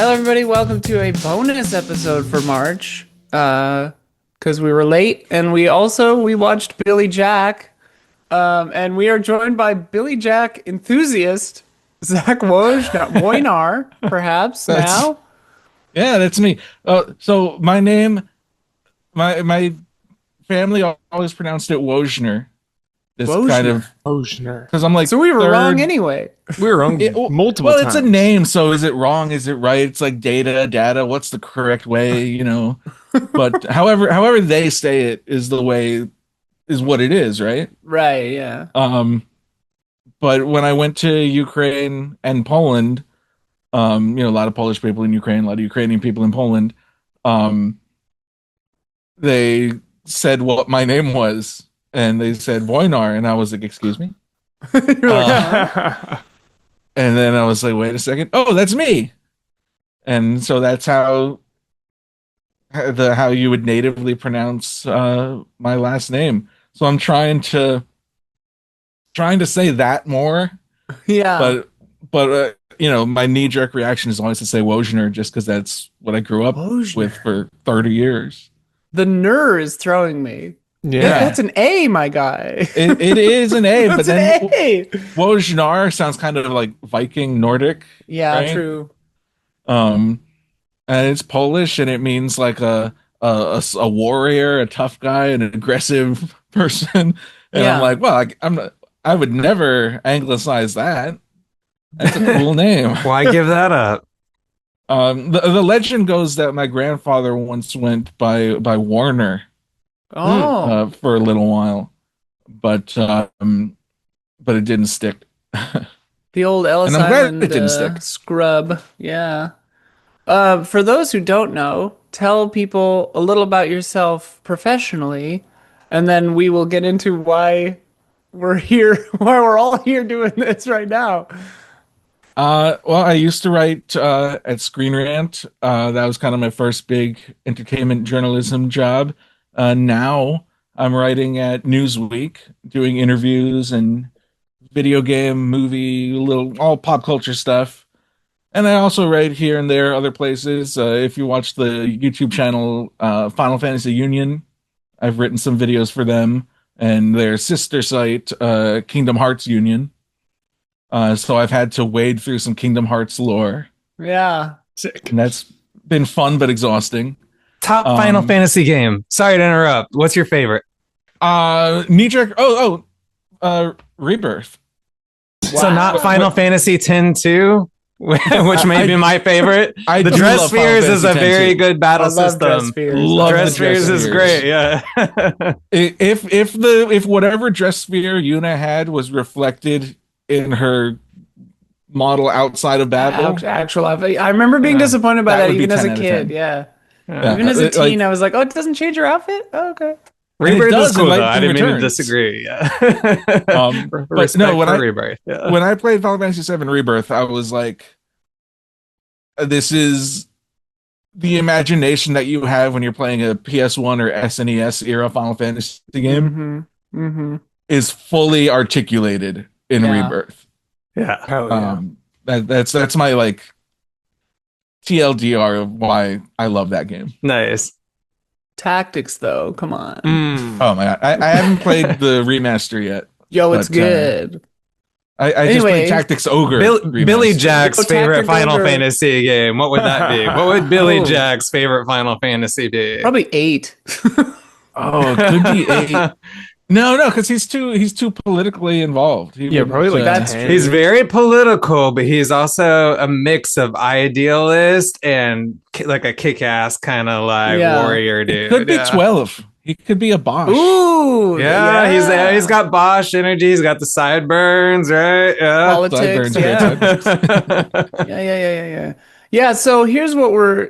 Hello, everybody. Welcome to a bonus episode for March. Because we were late, and we watched Billy Jack. And we are joined by Billy Jack enthusiast Zak Wojnar, perhaps now. Yeah, that's me. So my name, my family always pronounced it Wojnar. This kind of Wojnar. Because I'm like, So we were wrong anyway. We were wrong multiple times. Well, it's a name, so is it wrong? Is it right? It's like data. What's the correct way? But however they say it is the way is what it is, right? Right. Yeah. But when I went to Ukraine and Poland, a lot of Polish people in Ukraine, a lot of Ukrainian people in Poland, they said what my name was, and they said Wojnar, and I was like, excuse me? And then I was like, wait a second. Oh, that's me. And so that's how you would natively pronounce my last name. So I'm trying to say that more. Yeah. But my knee-jerk reaction is always to say Wojnar, just because that's what I grew up with for 30 years. The "ner" is throwing me. Yeah. That's an A, my guy. It is an A, but then A. Wojnar sounds kind of like Viking Nordic. Yeah, right? true. And it's Polish, and it means like a warrior, a tough guy, an aggressive person. And Yeah. I'm like, well, I would never anglicize that. That's a cool name. Why give that up? The legend goes that my grandfather once went by Warner for a little while, but it didn't stick. The old Ellis And I'm glad Island it didn't stick. scrub. Yeah. For those who don't know, tell people a little about yourself professionally, and then we will get into why we're here, why we're all here doing this right now. Well, I used to write at Screen Rant. That was kind of my first big entertainment journalism job. Now I'm writing at Newsweek, doing interviews and video game, movie, all pop culture stuff. And I also write here and there other places. If you watch the YouTube channel Final Fantasy Union, I've written some videos for them and their sister site, Kingdom Hearts Union. So I've had to wade through some Kingdom Hearts lore. Yeah. Sick. And that's been fun but exhausting. Top Final Fantasy game. Sorry to interrupt. What's your favorite? Knee-jerk. Rebirth. So not Final Fantasy X-2, which may be my favorite. I the do Dress love Spheres Final is a Fantasy very X-2. good battle I love Dress system. Spheres. Love Dress the Spheres is great. Yeah. If whatever dress sphere Yuna had was reflected in her model outside of battle, Actual life. I remember being disappointed by That that would be even as 10 a out of kid. 10. Yeah. Yeah. Even as a teen, Like- I was like, oh, it doesn't change your outfit? Oh, okay. Rebirth does is cool, in though. Lightning I didn't mean to Returns. disagree. Yeah. But Respect no, when for I Rebirth. Yeah. when I played Final Fantasy VII Rebirth, I was like, this is the imagination that you have when you're playing a PS1 or SNES era Final Fantasy game is fully articulated in Yeah. Rebirth. Yeah. Oh, That's my like TLDR of why I love that game. Nice. Tactics, though. Come on. Oh my god, I haven't played the remaster yet. Yo, it's But, good. I just Anyway, played Tactics Ogre. Billy remaster. Jack's Go favorite Tactic Final Ogre. Fantasy game. What would that be? What would Billy Oh. Jack's favorite Final Fantasy be? Probably 8. Oh, it could be 8. No, because he's too politically involved. Yeah, probably like That's 10. true. He's very political, but he's also a mix of idealist and like a kick-ass kind of like Yeah. warrior dude. Could be Yeah. 12. He could be a Bosch. Ooh. Yeah, he's got Bosch energy. He's got the sideburns, right? Yeah. Politics. Sideburns, Yeah. Yeah. Yeah. So here's what we're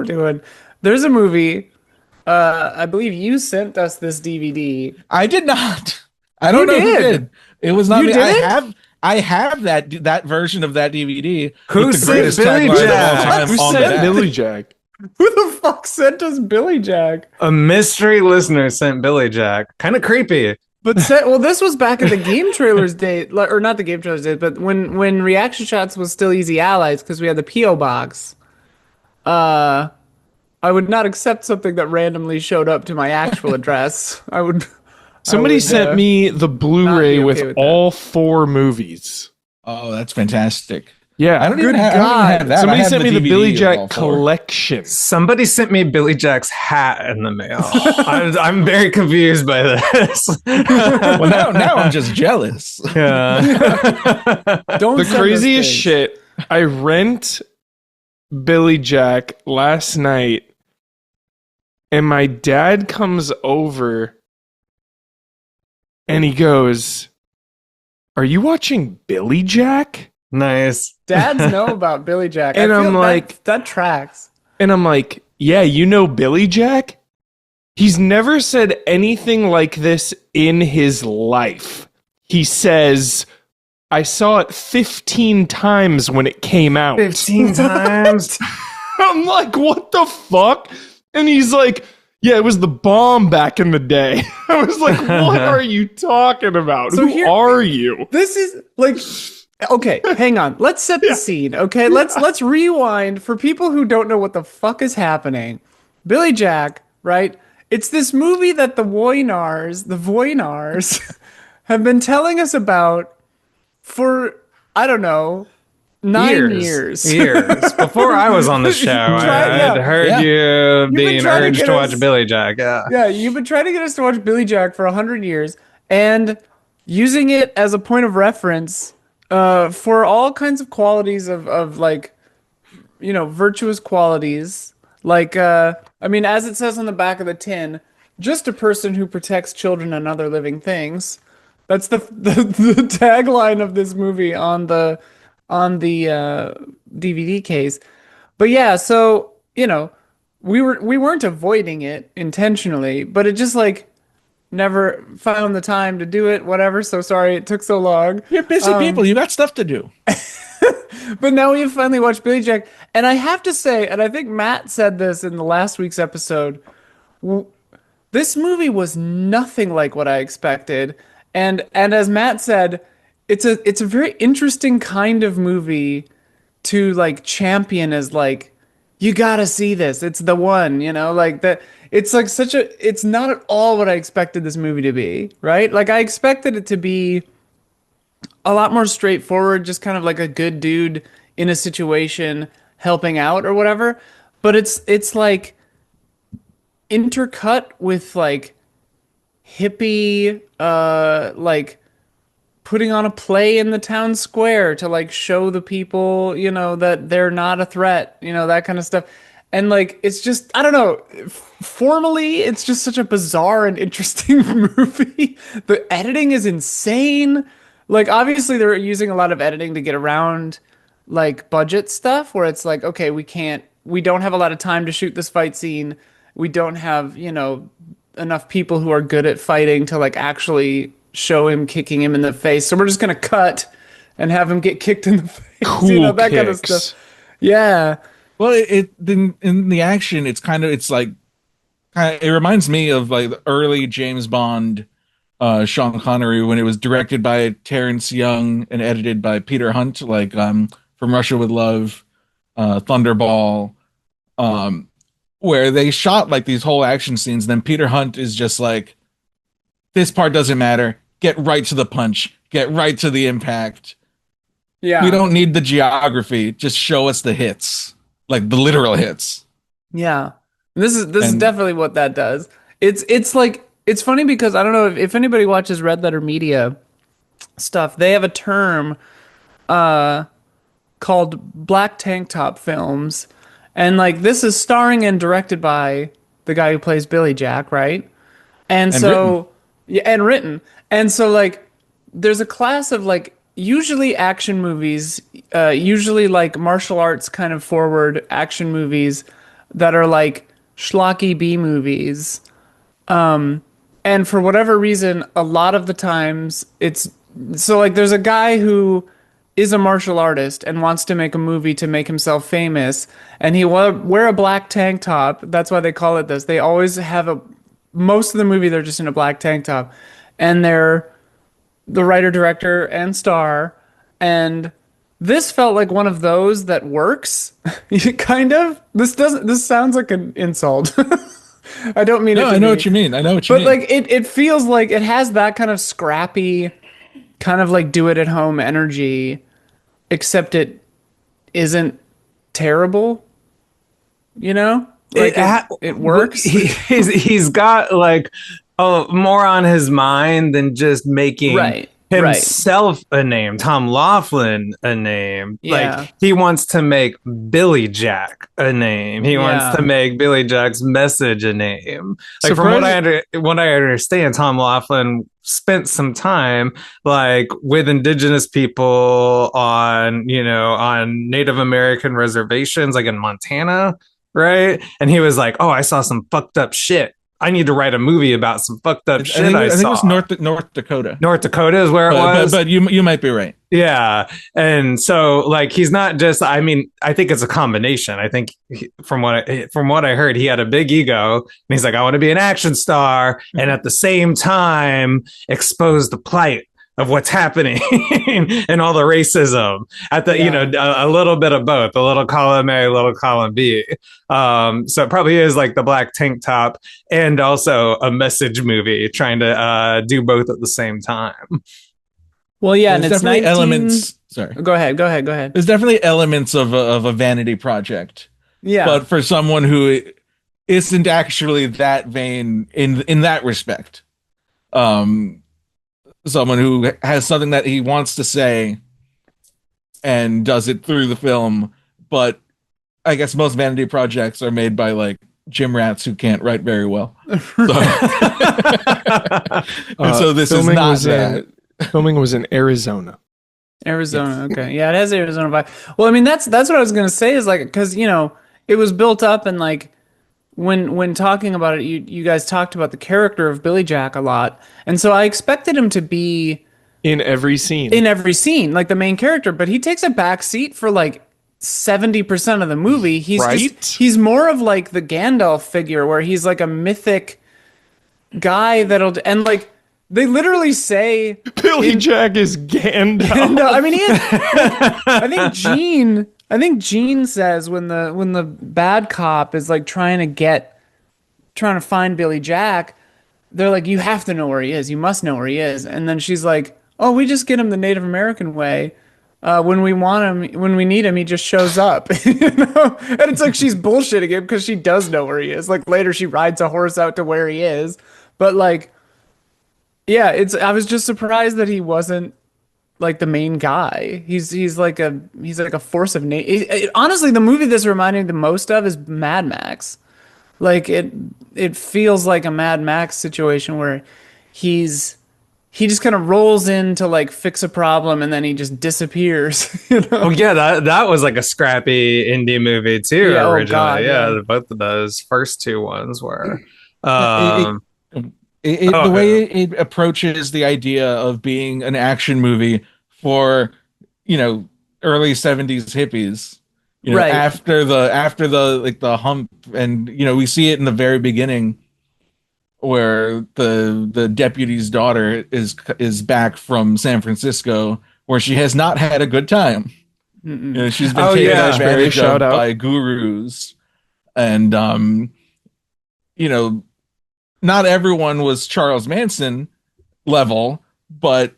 doing. There's a movie. I believe you sent us this DVD. I did not. I don't know who did. It was not You me. didn't? I have that version of that DVD. Who with the sent greatest Billy tagline of all Jack? time Who on sent the back. Billy Jack? Who the fuck sent us Billy Jack? A mystery listener sent Billy Jack. Kind of creepy. But well, this was back in the game trailers day, or not the game trailers day, but when Reaction Shots was still Easy Allies because we had the PO box. I would not accept something that randomly showed up to my actual address. I Somebody would sent me the not Blu-ray be with okay with that. all 4 movies. Oh, that's fantastic. I Yeah. don't even Good have, I don't even God. have that. I Somebody have sent me the DVD Billy of all Jack 4. collection. Somebody sent me Billy Jack's hat in the mail. I'm very confused by this. Well, now I'm just jealous. Yeah. Don't The send those craziest things. shit, I rent Billy Jack last night, and my dad comes over and he goes, "Are you watching Billy Jack?" Nice. Dads know about Billy Jack. And I feel I'm like- that tracks. And I'm like, "Yeah, you know Billy Jack?" He's never said anything like this in his life. He says, "I saw it 15 times when it came out." 15 times. I'm like, "What the fuck?" And he's like, "Yeah, it was the bomb back in the day." I was like, "What are you talking about? So Who are you?" This is like okay, hang on. Let's set the scene, okay? Let's rewind for people who don't know what the fuck is happening. Billy Jack, right? It's this movie that the Voynars have been telling us about for I don't know, 9 years. Years. Before I was on the show, I had heard Yeah. you been being trying to urged get to watch us- Billy Jack. Yeah. Yeah, you've been trying to get us to watch Billy Jack for 100 years and using it as a point of reference for all kinds of qualities of like, virtuous qualities. Like, I mean, as it says on the back of the tin, just a person who protects children and other living things. That's the tagline of this movie on the DVD case. But yeah, so we weren't avoiding it intentionally, but it just like never found the time to do it. Whatever. So sorry it took so long. You're busy people. You got stuff to do. But now we have finally watched Billy Jack, and I have to say, and I think Matt said this in the last week's episode. This movie was nothing like what I expected, and as Matt said, it's a very interesting kind of movie to like champion as like you gotta see this. It's the one, like that. It's like it's not at all what I expected this movie to be, right? Like I expected it to be a lot more straightforward, just kind of like a good dude in a situation helping out or whatever. But it's like intercut with like hippie like putting on a play in the town square to like show the people, that they're not a threat, that kind of stuff. And like it's just I don't know, formally it's just such a bizarre and interesting movie. The editing is insane. Like obviously they're using a lot of editing to get around like budget stuff where it's like okay, we don't have a lot of time to shoot this fight scene. We don't have, enough people who are good at fighting to like actually show him kicking him in the face. So we're just going to cut and have him get kicked in the face, Cool that kind of kicks. stuff. Yeah. Well, in the action, it's like it reminds me of like the early James Bond, Sean Connery when it was directed by Terrence Young and edited by Peter Hunt, like From Russia with Love, Thunderball, where they shot like these whole action scenes. Then Peter Hunt is just like, this part doesn't matter. Get right to the punch. Get right to the impact. Yeah. We don't need the geography. Just show us the hits, like the literal hits. Yeah. This is And- definitely what that does. It's like it's funny because I don't know if anybody watches Red Letter Media stuff. They have a term called black tank top films. And like this is starring and directed by the guy who plays Billy Jack, right? And so written. yeah, and written. And so like there's a class of like usually action movies, usually like martial arts kind of forward action movies that are like schlocky B movies. And for whatever reason, a lot of the times it's so like there's a guy who is a martial artist and wants to make a movie to make himself famous, and he wear a black tank top. That's why they call it this. They always have most of the movie they're just in a black tank top, and they're the writer, director, and star, and This felt like one of those that works, kind of. This sounds like an insult. I don't mean it No, to I know be. what you mean. I know what you But mean. like it feels like it has that kind of scrappy, kind of like do it at home energy, except it isn't terrible, you know? Like it works. He's got like more on his mind than just making Right. Right. himself a name, Tom Laughlin a name. Yeah. Like he wants to make Billy Jack a name. He wants Yeah. to make Billy Jack's message a name. Like Surprise- from what I understand, Tom Laughlin spent some time like with indigenous people on, on Native American reservations, like in Montana, right? And he was like, "Oh, I saw some fucked up shit. I need to write a movie about some fucked up shit I think it was saw." North Dakota. North Dakota is where it was. But you might be right. Yeah. And so like he's not just, I mean, I think it's a combination. I think from what I heard, he had a big ego and he's like, I want to be an action star and at the same time expose the plight of what's happening and all the racism at the, a little bit of both, a little column A, a little column B. So it probably is like the black tank top and also a message movie trying to do both at the same time. Well, yeah, and There's it's definitely 19... elements. Sorry. Go ahead. There's definitely elements of a vanity project. Yeah. But for someone who isn't actually that vain in that respect, someone who has something that he wants to say and does it through the film, but I guess most vanity projects are made by like gym rats who can't write very well. So, and so this is not that. Filming was in Arizona. Arizona. Yes. Okay. Yeah, it has Arizona vibe. Well, I mean, that's what I was gonna say is like, because it was built up and like when talking about it, you guys talked about the character of Billy Jack a lot, and so I expected him to be in every scene, like the main character, but he takes a back seat for like 70% of the movie. He's more of like the Gandalf figure, where he's like a mythic guy and like. They literally say Billy Jack is Gandalf. No, I mean, I think Gene says when the bad cop is like trying to find Billy Jack, they're like, you have to know where he is. You must know where he is. And then she's like, oh, we just get him the Native American way. When we want him, when we need him, he just shows up. And it's like she's bullshitting him because she does know where he is. Like later, she rides a horse out to where he is, but like. Yeah, I was just surprised that he wasn't like the main guy. He's like a force of nature. Honestly, the movie this reminded me the most of is Mad Max. Like it feels like a Mad Max situation where he just kind of rolls in to like fix a problem and then he just disappears. Oh yeah, that was like a scrappy indie movie too. Yeah, originally. oh God, yeah. Both of those first two ones were. The way it approaches the idea of being an action movie for, early 70s hippies, right. after the like the hump, and we see it in the very beginning where the deputy's daughter is back from San Francisco where she has not had a good time. She's been taken advantage of by gurus, and not everyone was Charles Manson level, but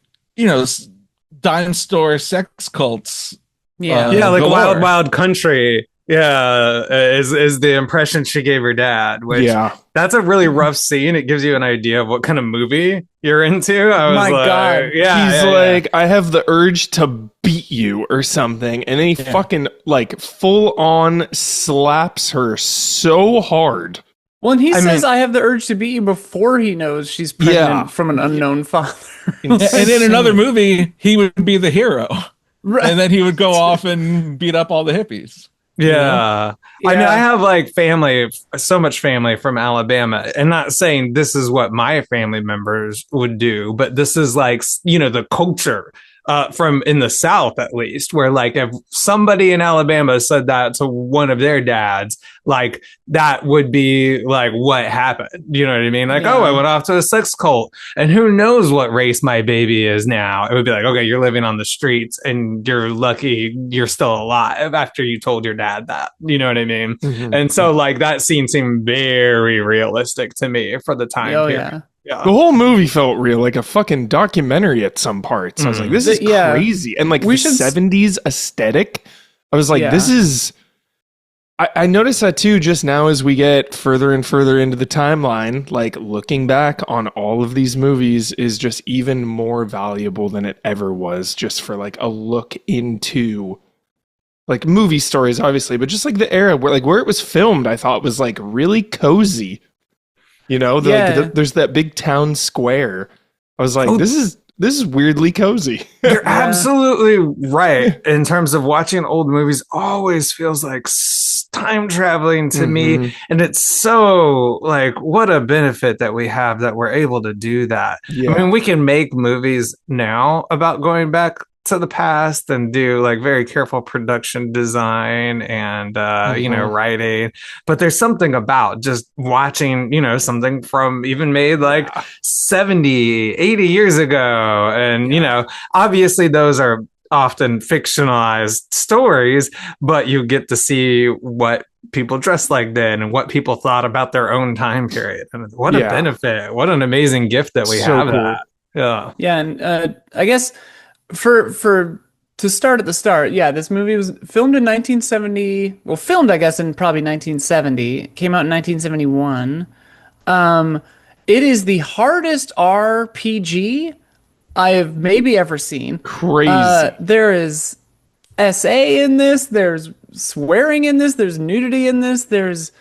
dime store sex cults. Yeah, like galore. Wild Country. Yeah, is the impression she gave her dad. Which that's a really rough scene. It gives you an idea of what kind of movie you're into. My God, he's like, I have the urge to beat you or something, and then he fucking like full on slaps her so hard. Well, and he says, I have the urge to beat you before he knows she's pregnant from an unknown father. And in another movie, he would be the hero. Right. And then he would go off and beat up all the hippies. Yeah. I mean, I have like family, so much family from Alabama, and not saying this is what my family members would do, but this is like, the culture from in the South, at least, where like if somebody in Alabama said that to one of their dads, like that would be like what happened. You know what I mean? Like, oh, I went off to a sex cult, and who knows what race my baby is now. It would be like, okay, you're living on the streets and you're lucky you're still alive after you told your dad that. You know what I mean? Mhm. And so like that scene seemed very realistic to me for the time Oh, period. Yeah. The whole movie felt real, like a fucking documentary at some parts. I was like, this is crazy. And like the 70s aesthetic, I was like, this is... I noticed that too just now as we get further and further into the timeline. Like looking back on all of these movies is just even more valuable than it ever was, just for like a look into like movie stories, obviously, but just like the era where it was filmed, I thought was like really cozy. You know, there's that big town square. I was like, this is weirdly cozy. You're absolutely right. In terms of watching old movies, always feels like time traveling to me, and it's so like what a benefit that we have that we're able to do that. I mean, we can make movies now about going back to the past and do like very careful production design and you know, writing, but there's something about just watching, you know, something from even made like 70, 80 years ago, and you know, obviously those are often fictionalized stories, but you get to see what people dressed like then and what people thought about their own time period, and what a benefit, what an amazing gift that we have. Cool. That and I guess for to start at the start, this movie was filmed in 1970. Well, filmed, I guess, in probably 1970. Came out in 1971. It is the hardest RPG I have maybe ever seen. Crazy. There is SA in this. There's swearing in this. There's nudity in this. There's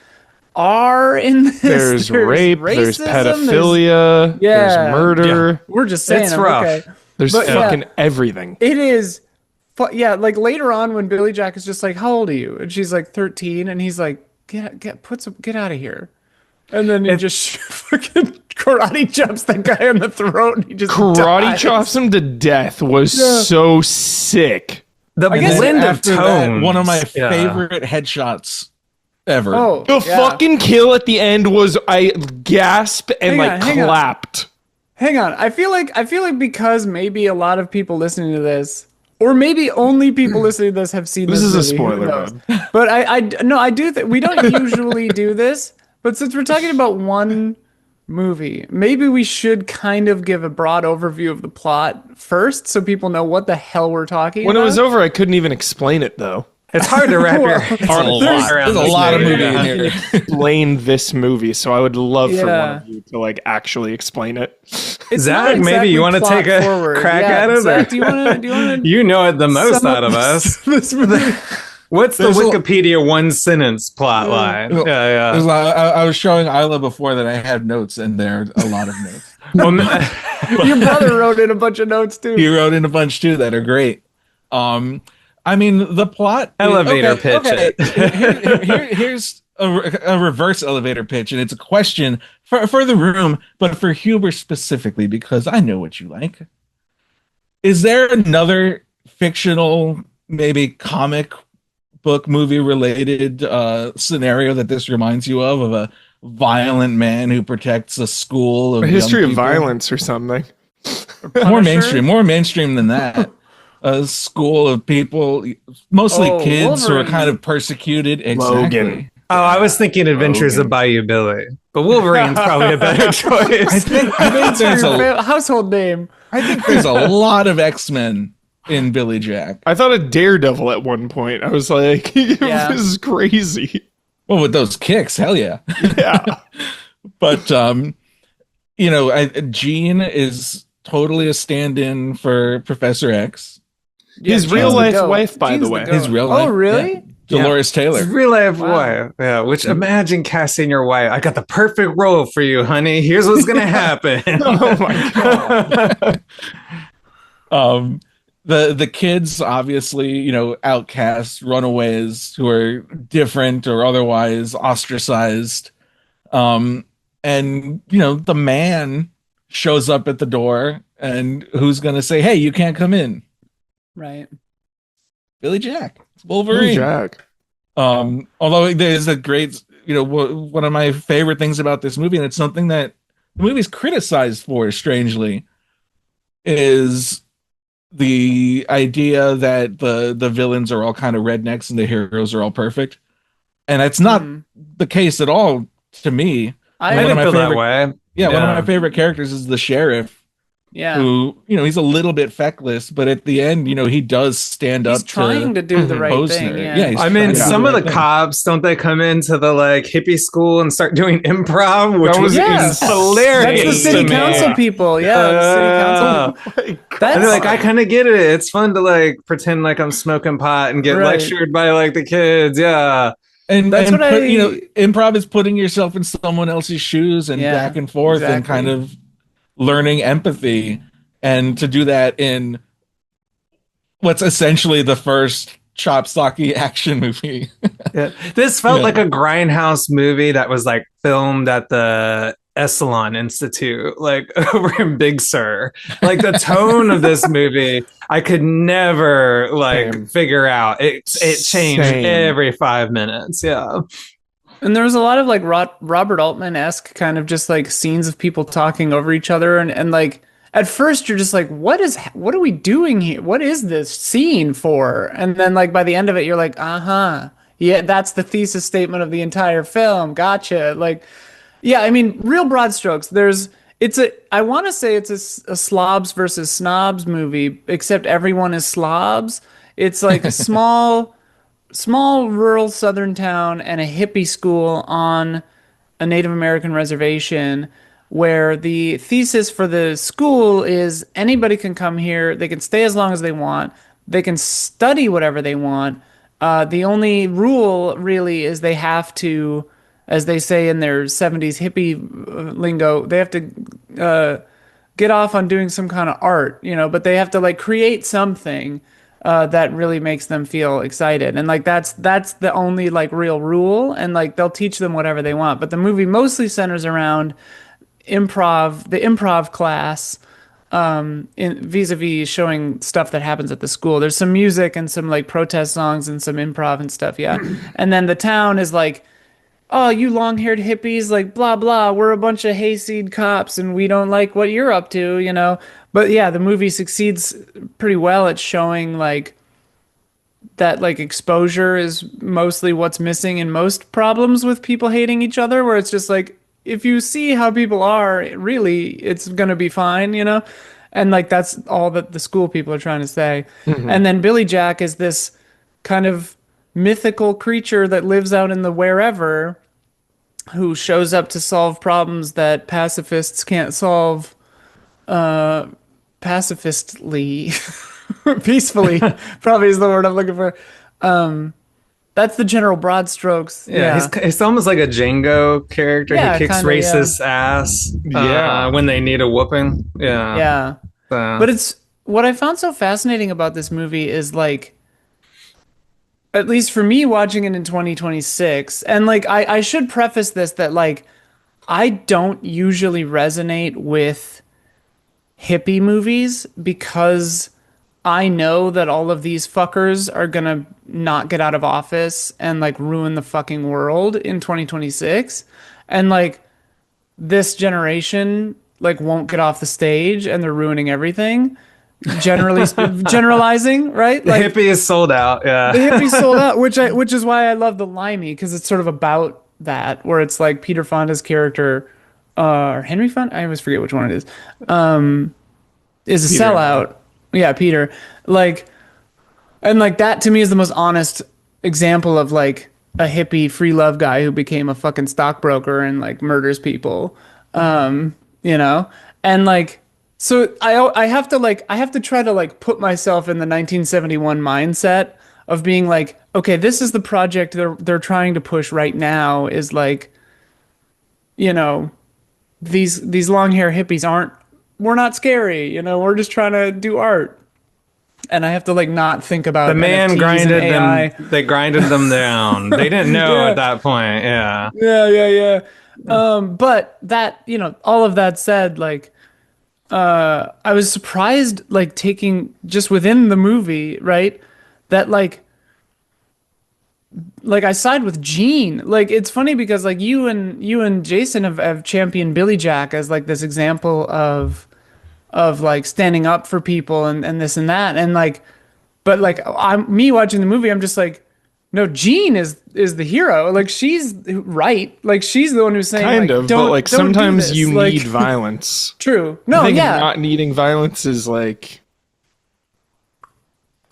R in this. There's rape. Racism, there's pedophilia. There's murder. Yeah. We're just saying. It's rough. Okay. There's fucking everything. It is. Like later on when Billy Jack is just like, how old are you? And she's like 13, and he's like, get out of here. And then he just fucking karate chops that guy on the throat, and he just chops him to death. Was so sick. The blend of tone, one of my favorite headshots ever. Oh, the fucking kill at the end was, I gasped and clapped. Hang on. I feel like because maybe a lot of people listening to this, or maybe only people listening to this, have seen this. This is movie, a spoiler mode. But I do think we don't usually do this. But since we're talking about one movie, maybe we should kind of give a broad overview of the plot first, so people know what the hell we're talking about. When it was over, I couldn't even explain it though. It's hard to wrap your arms around. There's a lot of movie in here. Explain this movie, so I would love for one of you to like actually explain it. Zach, maybe you want to take a crack at it? Zach, do you want to? You know it the most out of us. What's the Wikipedia one sentence plot line? I was showing Isla before that I had notes, and there are a lot of notes. Your brother wrote in a bunch of notes too. He wrote in a bunch too that are great. I mean, the plot elevator pitch. It. Here's a reverse elevator pitch, and it's a question for the room, but for Huber specifically, because I know what you like. Is there another fictional, maybe comic book movie related scenario that this reminds you of a violent man who protects a school of a history of people? Violence or something? More mainstream than that. A school of people, mostly kids, Wolverine. who are kind of persecuted. Exactly. Logan. Oh, I was thinking Adventures of Bayou Billy, but Wolverine's probably a better choice. I think there's a household name. I think there's a lot of X-Men in Billy Jack. I thought of Daredevil at one point. I was like, this is crazy. Well, with those kicks, hell yeah. Yeah. But, Jean is totally a stand-in for Professor X. His real life wife, by the way. His real life. Oh, really? Yeah. Dolores Taylor. His real life wife. Yeah. Which imagine casting your wife. I got the perfect role for you, honey. Here's what's gonna happen. Oh my god. The kids, obviously, outcasts, runaways who are different or otherwise ostracized. And the man shows up at the door, and who's going to say, hey, you can't come in? Right. Billy Jack. It's Billy Wolverine. Jack. Although there's a great, one of my favorite things about this movie, and it's something that the movie's criticized for, strangely, is the idea that the villains are all kind of rednecks and the heroes are all perfect. And it's not the case at all to me. I I One of didn't my feel that favorite, way. yeah, one of my favorite characters is the sheriff, Yeah. who, he's a little bit feckless, but at the end, he does stand He's up trying to to do the right thing. Posner. Yeah. He's I mean, trying to do some the of the right thing. cops, don't they come into the like hippie school and start doing improv, which That was was Yeah. hilarious. That's the city to me. council people. Yeah. The city council. Oh my God. That's And they're like, I kind of get it. It's fun to like pretend like I'm smoking pot and get Right. lectured by like the kids. Yeah. And That's and what put, I- improv is putting yourself in someone else's shoes and Yeah, back and forth and exactly. kind of learning empathy, and to do that in what's essentially the first chopstocky action movie. Yeah. This felt Yeah. like a grindhouse movie that was like filmed at the Esalen Institute, like over in Big Sur. Like the tone of this movie, I could never like Same. figure out. It changed Same. every 5 minutes. Yeah. And there was a lot of like Robert Altman-esque kind of just like scenes of people talking over each other, and like at first you're just like, what are we doing here? What is this scene for? And then like by the end of it you're like, uh-huh. Yeah, that's the thesis statement of the entire film. Gotcha. Like, yeah, I mean, real broad strokes. I want to say it's a slobs versus snobs movie, except everyone is slobs. It's like a small rural southern town and a hippie school on a Native American reservation, where the thesis for the school is anybody can come here, they can stay as long as they want, they can study whatever they want. The only rule really is they have to, as they say in their 70s hippie lingo, they have to get off on doing some kind of art, but they have to like create something that really makes them feel excited. And like that's the only like real rule, and like they'll teach them whatever they want. But the movie mostly centers around the improv class, in vis-a-vis showing stuff that happens at the school. There's some music and some like protest songs and some improv and stuff, yeah. And then the town is like, oh, you long-haired hippies, like blah blah, we're a bunch of hayseed cops and we don't like what you're up to. But yeah, the movie succeeds pretty well at showing like that like exposure is mostly what's missing in most problems with people hating each other, where it's just like, if you see how people are, really, it's gonna be fine. And like that's all that the school people are trying to say. And then Billy Jack is this kind of mythical creature that lives out in the wherever, who shows up to solve problems that pacifists can't solve pacifistly. Peacefully probably is the word I'm looking for. That's the general broad strokes. Yeah, he's almost like a Django character Yeah, who kicks kinda, racist ass Yeah. when they need a whooping. Yeah. Yeah. So- But it's what I found so fascinating about this movie is like, at least for me watching it in 2026, and like I should preface this that like I don't usually resonate with hippie movies because I know that all of these fuckers are gonna not get out of office and like ruin the fucking world in 2026. And like this generation like won't get off the stage and they're ruining everything. Generalizing, right? the Like hippie is sold out. Yeah. the hippie sold out, which is why I love the Limey, because it's sort of about that, where it's like Peter Fonda's character, or Henry Fonda, I always forget which one it is a Peter. sellout. Yeah, Peter. Like, and like that to me is the most honest example of like a hippie free love guy who became a fucking stockbroker and like murders people. And like, so I have to try to like put myself in the 1971 mindset of being like, okay, this is the project they're trying to push right now, is like, these long hair hippies we're not scary, we're just trying to do art. And I have to like not think about The man NFTs grinded and AI. them. They grinded them down. They didn't know Yeah. at that point. Yeah. Yeah. But that, all of that said, like, I was surprised, like taking just within the movie, right? That like I side with Gene. Like it's funny because like you and Jason have championed Billy Jack as like this example of like standing up for people and this and that. And like but like I'm me watching the movie, I'm just like, no, Jean is the hero. Like she's right. Like she's the one who's saying Kind like, of, don't but like don't do sometimes this. you Like, need violence. True. I No, think yeah. not needing violence is like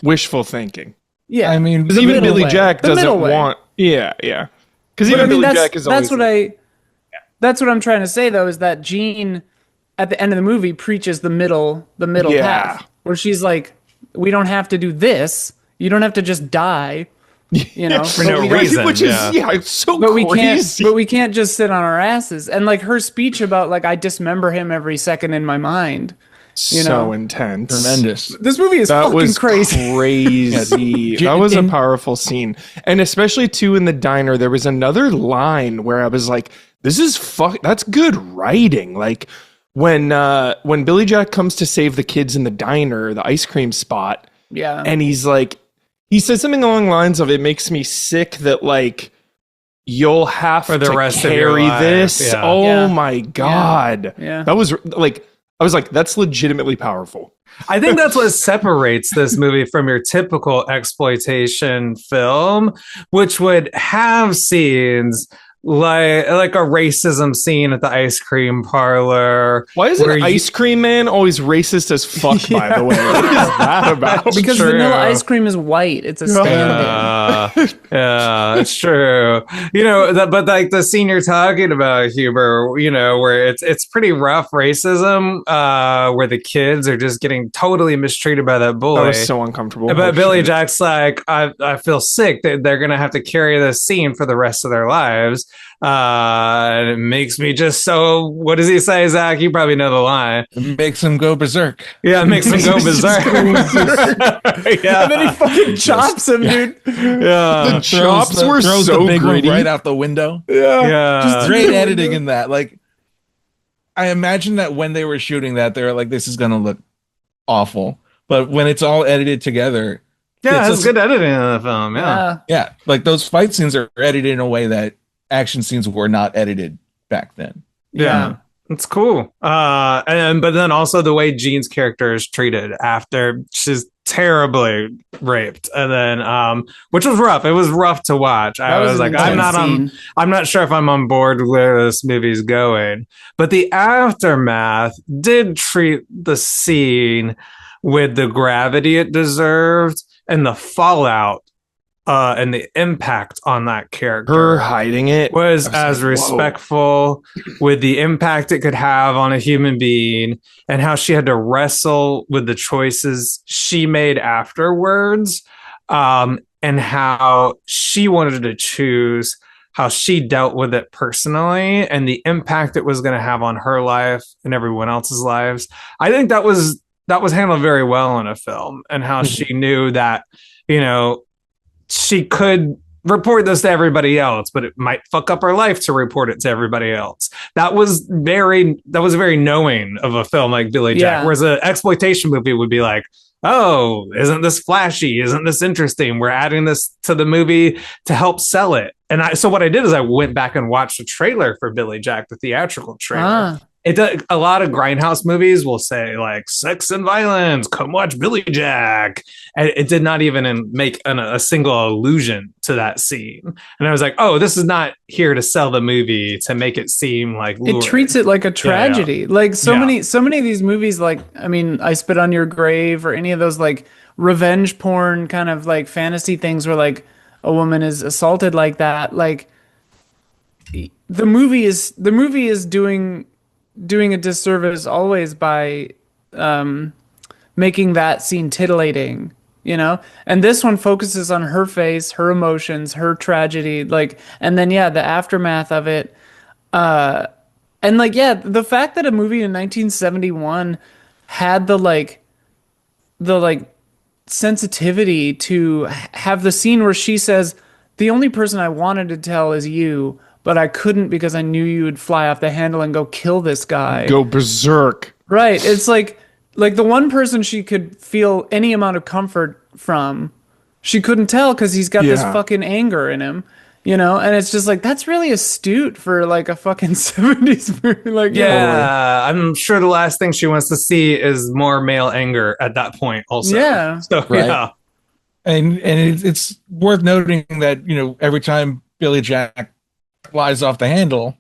wishful thinking. Yeah. I mean, Because The even middle Billy way. Jack The doesn't middle way. want. Yeah, yeah. Because But even I mean, Billy Jack is always. that's what I'm trying to say though, is that Jean at the end of the movie preaches the middle Yeah. path, where she's like, we don't have to do this. You don't have to just die. You know, For but no we don't- reason. Which is Yeah. it's so But we crazy. can't just sit on our asses. And like her speech about like I dismember him every second in my mind. You so know. intense. tremendous. This movie is That fucking was crazy. crazy. That was a powerful scene. And especially too in the diner, there was another line where I was like, this is that's good writing. Like when Billy Jack comes to save the kids in the diner, the ice cream spot, Yeah. and he's like, he says something along the lines of, it makes me sick that like you'll have For the to rest of your carry life, this. yeah. Oh Yeah. my God. Yeah. That was like, I was like, that's legitimately powerful. I think that's what separates this movie from your typical exploitation film, which would have scenes like a racism scene at the ice cream parlor. Why is where an ice cream man always racist as fuck, by the way? What is that about? Because True. vanilla ice cream is white. It's a stand-in. Yeah, it's true. You know, but like the scene you're talking about, Huber, you know, where it's pretty rough racism, where the kids are just getting totally mistreated by that boy. That was so uncomfortable. But Holy Billy shit. Jack's like, I feel sick. They're going to have to carry this scene for the rest of their lives. And it makes me just so, what does he say, Zach? You probably know the line. It makes him go berserk. Yeah, it makes him go berserk. Yeah. And then he fucking chops him, dude. Yeah. The chops were throws so the big gritty. one right out the window. Yeah. Great editing in that. Like, I imagine that when they were shooting that, they were like, "This is gonna look awful," but when it's all edited together, Yeah, it's it's good editing in the film. Yeah. yeah, like those fight scenes are edited in a way that action scenes were not edited back then. Yeah. It's cool. But then also the way Jean's character is treated after she's terribly raped. And then which was rough. It was rough to watch. I was an like, intense scene. I'm not sure if I'm on board with where this movie's going. But the aftermath did treat the scene with the gravity it deserved and the fallout and the impact on that character. Her hiding it Was I as like, whoa. respectful with the impact it could have on a human being and how she had to wrestle with the choices she made afterwards, and how she wanted to choose how she dealt with it personally and the impact it was going to have on her life and everyone else's lives. I think that was handled very well in a film, and how she knew that, you know, she could report this to everybody else, but it might fuck up her life to report it to everybody else. That was very knowing of a film like Billy Jack. Yeah. Whereas an exploitation movie would be like, oh, isn't this flashy? Isn't this interesting? We're adding this to the movie to help sell it. And so what I did is I went back and watched the trailer for Billy Jack, the theatrical trailer. A lot of grindhouse movies will say like sex and violence, come watch Billy Jack, and it did not even make a single allusion to that scene. And I was like, oh, this is not here to sell the movie to make it seem like lurid. It treats it like a tragedy. Like so many of these movies, like, I mean, I Spit on Your Grave or any of those like revenge porn kind of like fantasy things where like a woman is assaulted like that. Like the movie is doing a disservice always by making that scene titillating, you know? And this one focuses on her face, her emotions, her tragedy, like, and then the aftermath of it. And like, the fact that a movie in 1971 had the sensitivity to have the scene where she says, the only person I wanted to tell is you, but I couldn't because I knew you would fly off the handle and go kill this guy. Go berserk. Right. It's like the one person she could feel any amount of comfort from, she couldn't tell because he's got this Yeah. fucking anger in him, you know? And it's just like, that's really astute for like a fucking 70s movie. Like, Yeah, I'm sure the last thing she wants to see is more male anger at that point also. Yeah. So, Right. yeah. And it's worth noting that, you know, every time Billy Jack flies off the handle,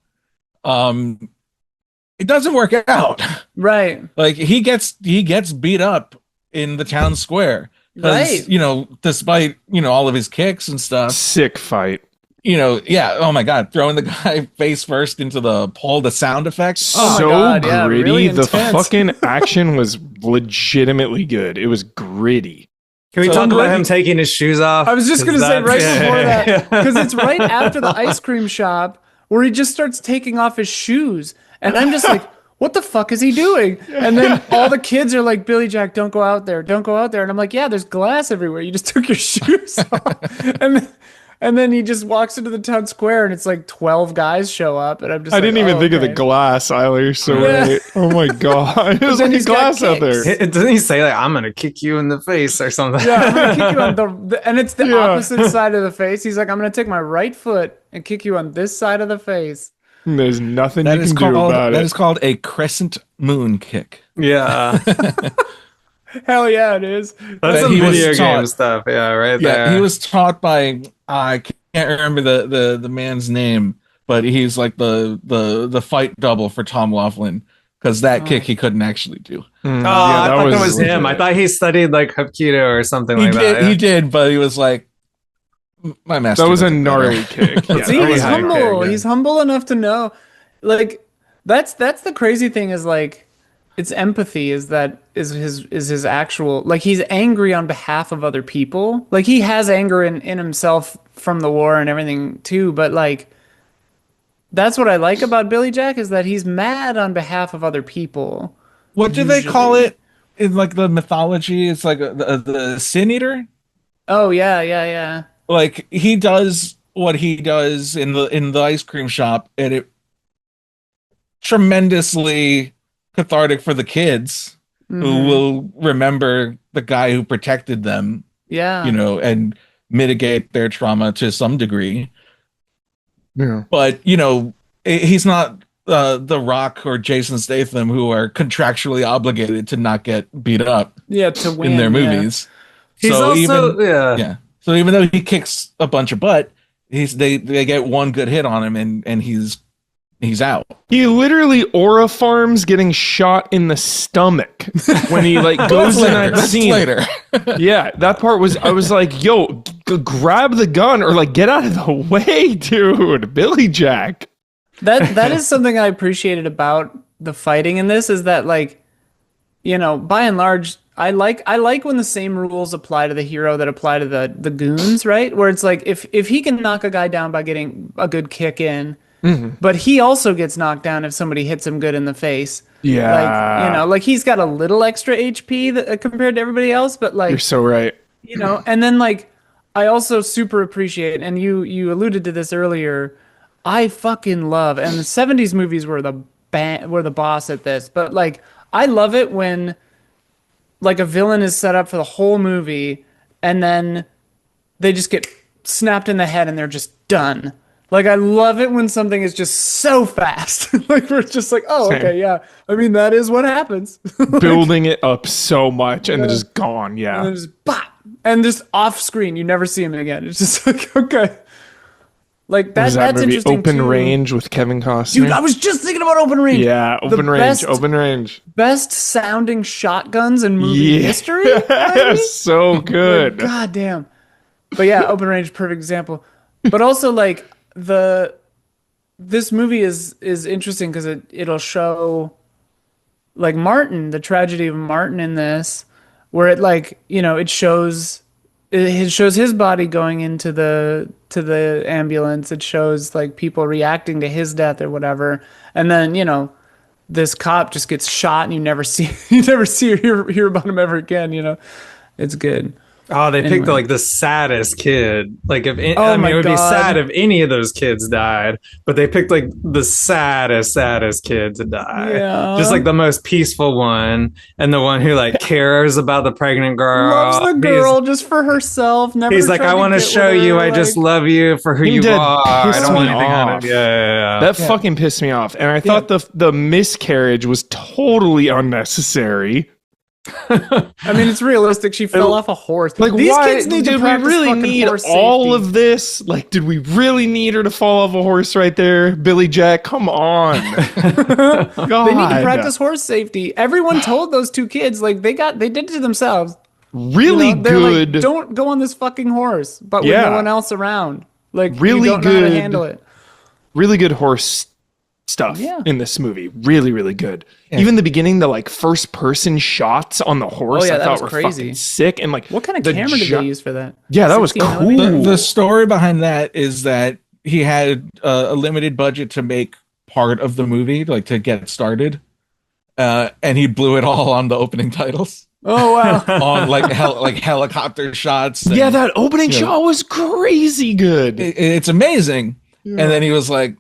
it doesn't work out. Right. Like he gets beat up in the town square. 'Cause, Right. you know, despite, you know, all of his kicks and stuff, Sick fight. you know, yeah, oh my God, throwing the guy face first into the pole, the sound effects. Oh my So God, yeah, gritty. really The intense. fucking action was legitimately good. It was gritty. Can we So talk I'm about glad him you- taking his shoes off? I was just going to say right before that, because it's right after the the ice cream shop where he just starts taking off his shoes. And I'm just like, what the fuck is he doing? And then all the kids are like, Billy Jack, don't go out there. Don't go out there. And I'm like, yeah, there's glass everywhere. You just took your shoes off. And then he just walks into the town square and it's like 12 guys show up. And I'm just I like, didn't even oh, think of the okay. glass, Tyler. You're so Yeah. right. Oh my god. There's then like he's got glass out there. kicks. Doesn't he say like I'm gonna kick you in the face or something? Yeah, I'm gonna kick you on and it's the Yeah. opposite side of the face. He's like, I'm gonna take my right foot and kick you on this side of the face. There's nothing That you is can do called about that it. is called a crescent moon kick. Yeah. Hell yeah, it is. That's That some he was video game taught. stuff. Yeah, right Yeah, there. he was taught by I can't remember the man's name, but he's like the fight double for Tom Laughlin because that kick he couldn't actually do. Oh, I thought that was him. I legit. thought he studied like Hapkido or something He like did, that. he did, but he was like, my master. That was a does it better." gnarly kick. Yeah, See, that was he's a humble. gnarly kick. He's humble enough to know, like, that's the crazy thing is like, it's empathy is his actual, like, he's angry on behalf of other people. Like, he has anger in himself from the war and everything too, but like, that's what I like about Billy Jack is that he's mad on behalf of other people. What do they call it in like the mythology? It's like the Sin Eater. Oh yeah, yeah, yeah. Like he does what he does in the ice cream shop, and it tremendously cathartic for the kids who will remember the guy who protected them, Yeah. you know, and mitigate their trauma to some degree. Yeah. But you know, he's not The Rock or Jason Statham, who are contractually obligated to not get beat up Yeah, to win in their yeah. movies. He's So also yeah. So even though he kicks a bunch of butt, they get one good hit on him and he's out. He literally aura farms getting shot in the stomach when he like goes in that That's scene. later. Yeah, that part was. I was like, "Yo, grab the gun or like get out of the way, dude." Billy Jack. That is something I appreciated about the fighting in this is that like, you know, by and large, I like when the same rules apply to the hero that apply to the goons, right? Where it's like if he can knock a guy down by getting a good kick in, but he also gets knocked down if somebody hits him good in the face. Yeah, Like, you know, like he's got a little extra HP compared to everybody else, but like you're so right. you know, and then like I also super appreciate, and you alluded to this earlier, I fucking love, and the 70s movies were the boss at this, but like I love it when like a villain is set up for the whole movie and then they just get snapped in the head and they're just done. Like I love it when something is just so fast. Like we're just like, oh, Same. okay, yeah. I mean, that is what happens. Building it up so much and then just gone. And Yeah, then just bop, and just off screen, you never see him again. It's just like okay, like was that that's movie interesting. Open too. Range with Kevin Costner? Dude. I was just thinking about Open Range. Yeah, The Open Range. best- Open Range. Best sounding shotguns in movie Yeah, history. maybe? so good. God damn. But yeah, Open Range, perfect example. But also like this movie is interesting because it'll show like Martin, the tragedy of Martin in this, where it like, you know, it shows his body going into the ambulance. It shows like people reacting to his death or whatever. And then, you know, this cop just gets shot and you never see or hear about him ever again, you know. It's good. Oh, they picked Anyway. like the saddest kid. Like Oh I mean, my it would be God. sad if any of those kids died, but they picked like the saddest kid to die. Yeah. Just like the most peaceful one, and the one who like cares about the pregnant girl. Loves the girl just for herself. Never. He's like, tried I want to get with show you. her, I just like- love you for who Him you dead are. I pissed don't want me anything out of off. you. Yeah. That fucking pissed me off. And I thought the miscarriage was totally unnecessary. I mean, it's realistic. She fell off a horse. Like, These why kids need to did we practice really fucking need horse all safety. of this? Like, did we really need her to fall off a horse right there? Billy Jack, come on. God. They need to practice horse safety. Everyone told those two kids, like, they did it to themselves. Really You know, they're good. like, don't go on this fucking horse, but with Yeah. no one else around. Like, Really you don't know how to good. handle it. Really good horse stuff Yeah. in this movie. Really, really good. Even the beginning, the like first person shots on the horse, Oh, yeah, I that thought was were crazy. fucking sick. And like, What kind of the camera did jo- they use for that? Yeah, that was 16 cool. millimeter? The story behind that is that he had a limited budget to make part of the movie, like to get started, and he blew it all on the opening titles, Oh wow! on like helicopter shots. and Yeah, that opening Yeah. shot was crazy good. it's amazing. And then he was like,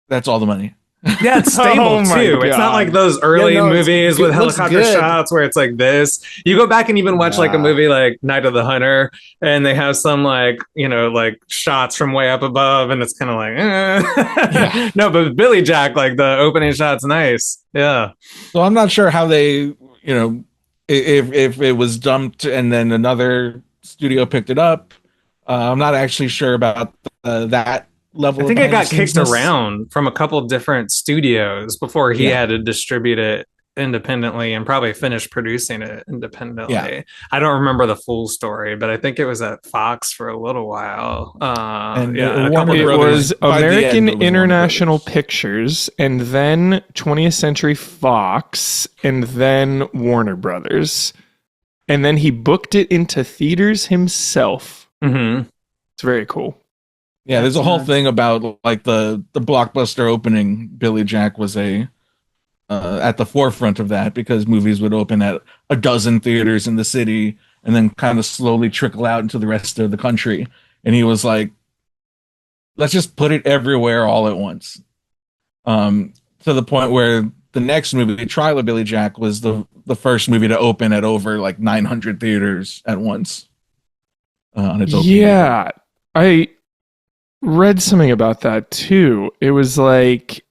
"That's all the money." Yeah, it's stable Oh my too. It's not God. like those early Yeah, no, it's movies good- with looks helicopter good. shots where it's like this. You go back and even watch like a movie like Night of the Hunter, and they have some like like shots from way up above, and it's kind of like, no, but Billy Jack, like the opening shot's nice. Yeah, So I'm not sure how they, if it was dumped and then another studio picked it up. I'm not actually sure about that level. I think of it got kicked behind-the-scenes-ness. around from a couple different studios before he Yeah. had to distribute it independently and probably finish producing it independently. Yeah. I don't remember the full story, but I think it was at Fox for a little while. And Yeah, it a couple Warner It different- Brothers- was by the end, American it was Warner International Brothers. Pictures, and then 20th Century Fox, and then Warner Brothers. And then he booked it into theaters himself. Mhm. It's very cool. Yeah, there's a whole nuts. thing about like the blockbuster opening. Billy Jack was at the forefront of that because movies would open at a dozen theaters in the city and then kind of slowly trickle out into the rest of the country. And he was like, let's just put it everywhere all at once. To the point where the next movie, Trial of Billy Jack, was the first movie to open at over like 900 theaters at once. On its opening Yeah, I read something about that too. It was like,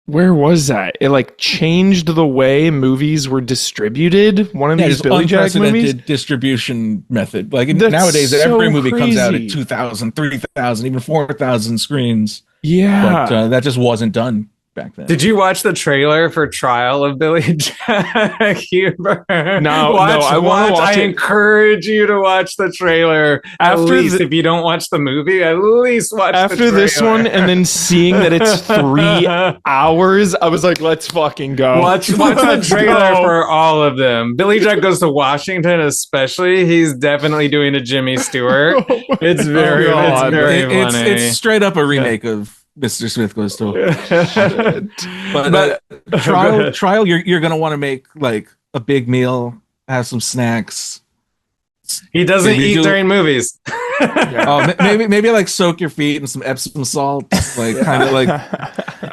where was that? It like changed the way movies were distributed. One of Yeah, these it's Billy Jack unprecedented movies. distribution method. Like That's nowadays, so every movie comes out crazy. at 2,000, 3,000, even 4,000 screens. Yeah, But that just wasn't done back then. Did you watch the trailer for Trial of Billy Jack, Huber? No, I wanna watch I it. encourage you to watch the trailer. At After least the- if you don't watch the movie, at least watch the after this trailer. one, and then seeing that it's 3 hours, I was like, let's fucking go. Watch the Let's trailer go. for all of them. Billy Jack Goes to Washington, especially. He's definitely doing a Jimmy Stewart. It's very, Oh, it's God. very It's funny. straight up a remake of Mr. Smith Goes to. But, But- trial, you're gonna want to make like a big meal, have some snacks. He doesn't Maybe eat do- during movies. Maybe like soak your feet in some Epsom salt, like kind of like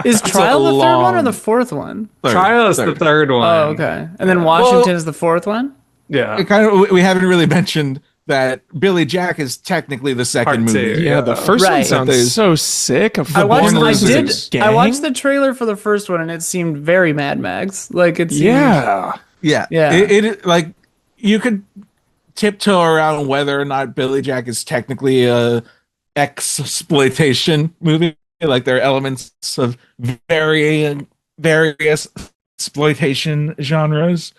Is Trial the third one or long- the fourth one? Trial is the third one. Oh, okay. And then Washington is the fourth one. Yeah. It kind of, we haven't really mentioned that Billy Jack is technically the second Part movie. two. Yeah, the first one Right. sounds There's- so sick. I watched. Born I Losers did. I watched the trailer for the first one, and it seemed very Mad Max. Like it seemed, Yeah. Yeah, Yeah. It like you could tiptoe around whether or not Billy Jack is technically a exploitation movie. Like there are elements of various exploitation genres.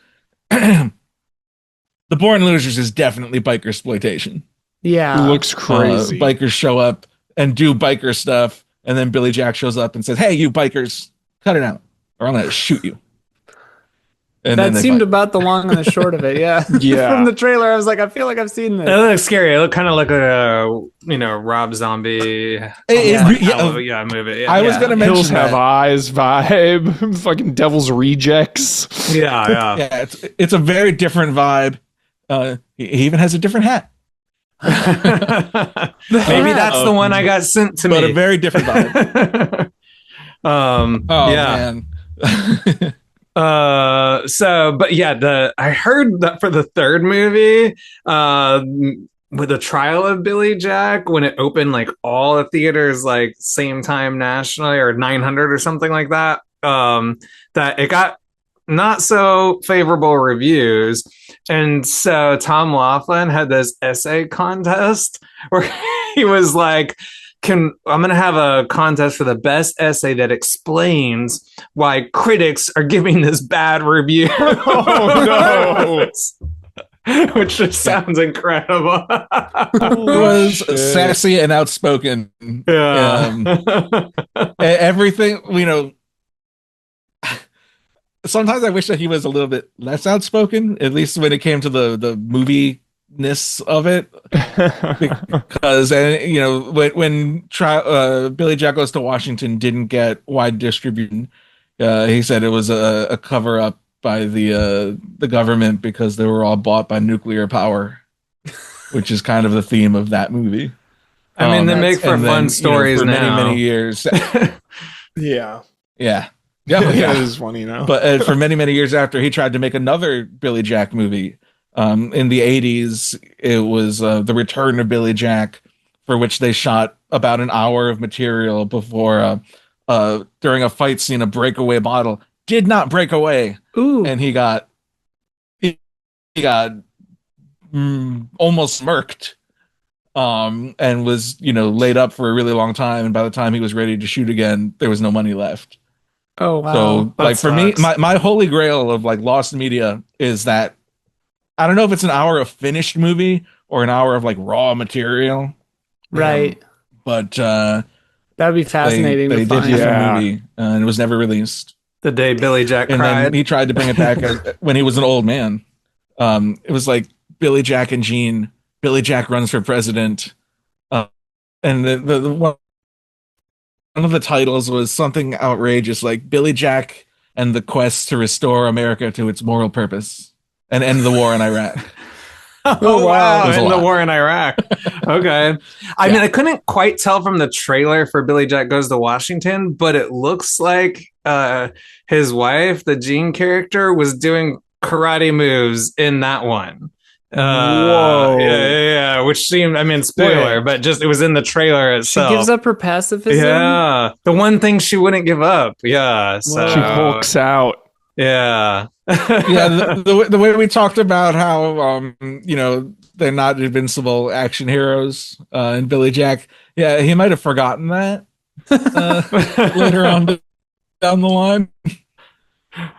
The Born Losers is definitely biker exploitation. Yeah. Looks crazy. Bikers show up and do biker stuff, and then Billy Jack shows up and says, "Hey, you bikers, cut it out, or I'm gonna shoot you." And then That they seemed fight. about the long and the short of it. Yeah. Yeah. From the trailer, I was like, I feel like I've seen It this. looks scary. It looked kind of like a Rob Zombie yeah, movie. Yeah. I was Yeah. gonna mention Hills Have that. Eyes vibe. Fucking Devil's Rejects. yeah. Yeah, it's a very different vibe. He even has a different hat, Maybe that's the one I got sent to me. but a very different vibe. Oh Yeah. man. But yeah, I heard that for the third movie, with the trial of Billy Jack, when it opened like all the theaters like same time nationally or 900 or something like that, that it got not so favorable reviews. And so Tom Laughlin had this essay contest where he was like, I'm going to have a contest for the best essay that explains why critics are giving this bad review. Oh, no. Which just sounds incredible. It was sassy and outspoken. Yeah. Everything, sometimes I wish that he was a little bit less outspoken, at least when it came to the movie-ness of it. Because, when Billy Jack Goes to Washington didn't get wide distribution, he said it was a cover-up by the government because they were all bought by nuclear power, which is kind of the theme of that movie. I mean, they make for fun stories for now. many years. Yeah. Yeah. That is funny now. But for many years after, he tried to make another Billy Jack movie. In the 80s, it was The Return of Billy Jack, for which they shot about an hour of material before during a fight scene, a breakaway bottle did not break away. Ooh. And he got almost murked, and was laid up for a really long time. And by the time he was ready to shoot again, there was no money left. Oh wow. So That like for me, sucks. my holy grail of like lost media is that I don't know if it's an hour of finished movie or an hour of like raw material, Right. but That'd be fascinating they to did find. have Yeah. a movie, and it was never released. The day Billy Jack And cried. then he tried to bring it back when he was an old man. It was like Billy Jack and Gene. Billy Jack runs for president, and the one of the titles was something outrageous like Billy Jack and the quest to restore America to its moral purpose and end the war in Iraq. Oh wow! There's a In the lot. war in Iraq. Okay. I mean, I couldn't quite tell from the trailer for Billy Jack Goes to Washington, but it looks like his wife, the Jean character, was doing karate moves in that one. Whoa. Yeah. Which seemed, I mean, spoiler, Wait. but just it was in the trailer She itself. gives up her pacifism. Yeah, the one thing she wouldn't give up. Yeah, so She hulks out. yeah. Yeah, the way we talked about how they're not invincible action heroes in Billy Jack. Yeah, he might have forgotten that later on down the line.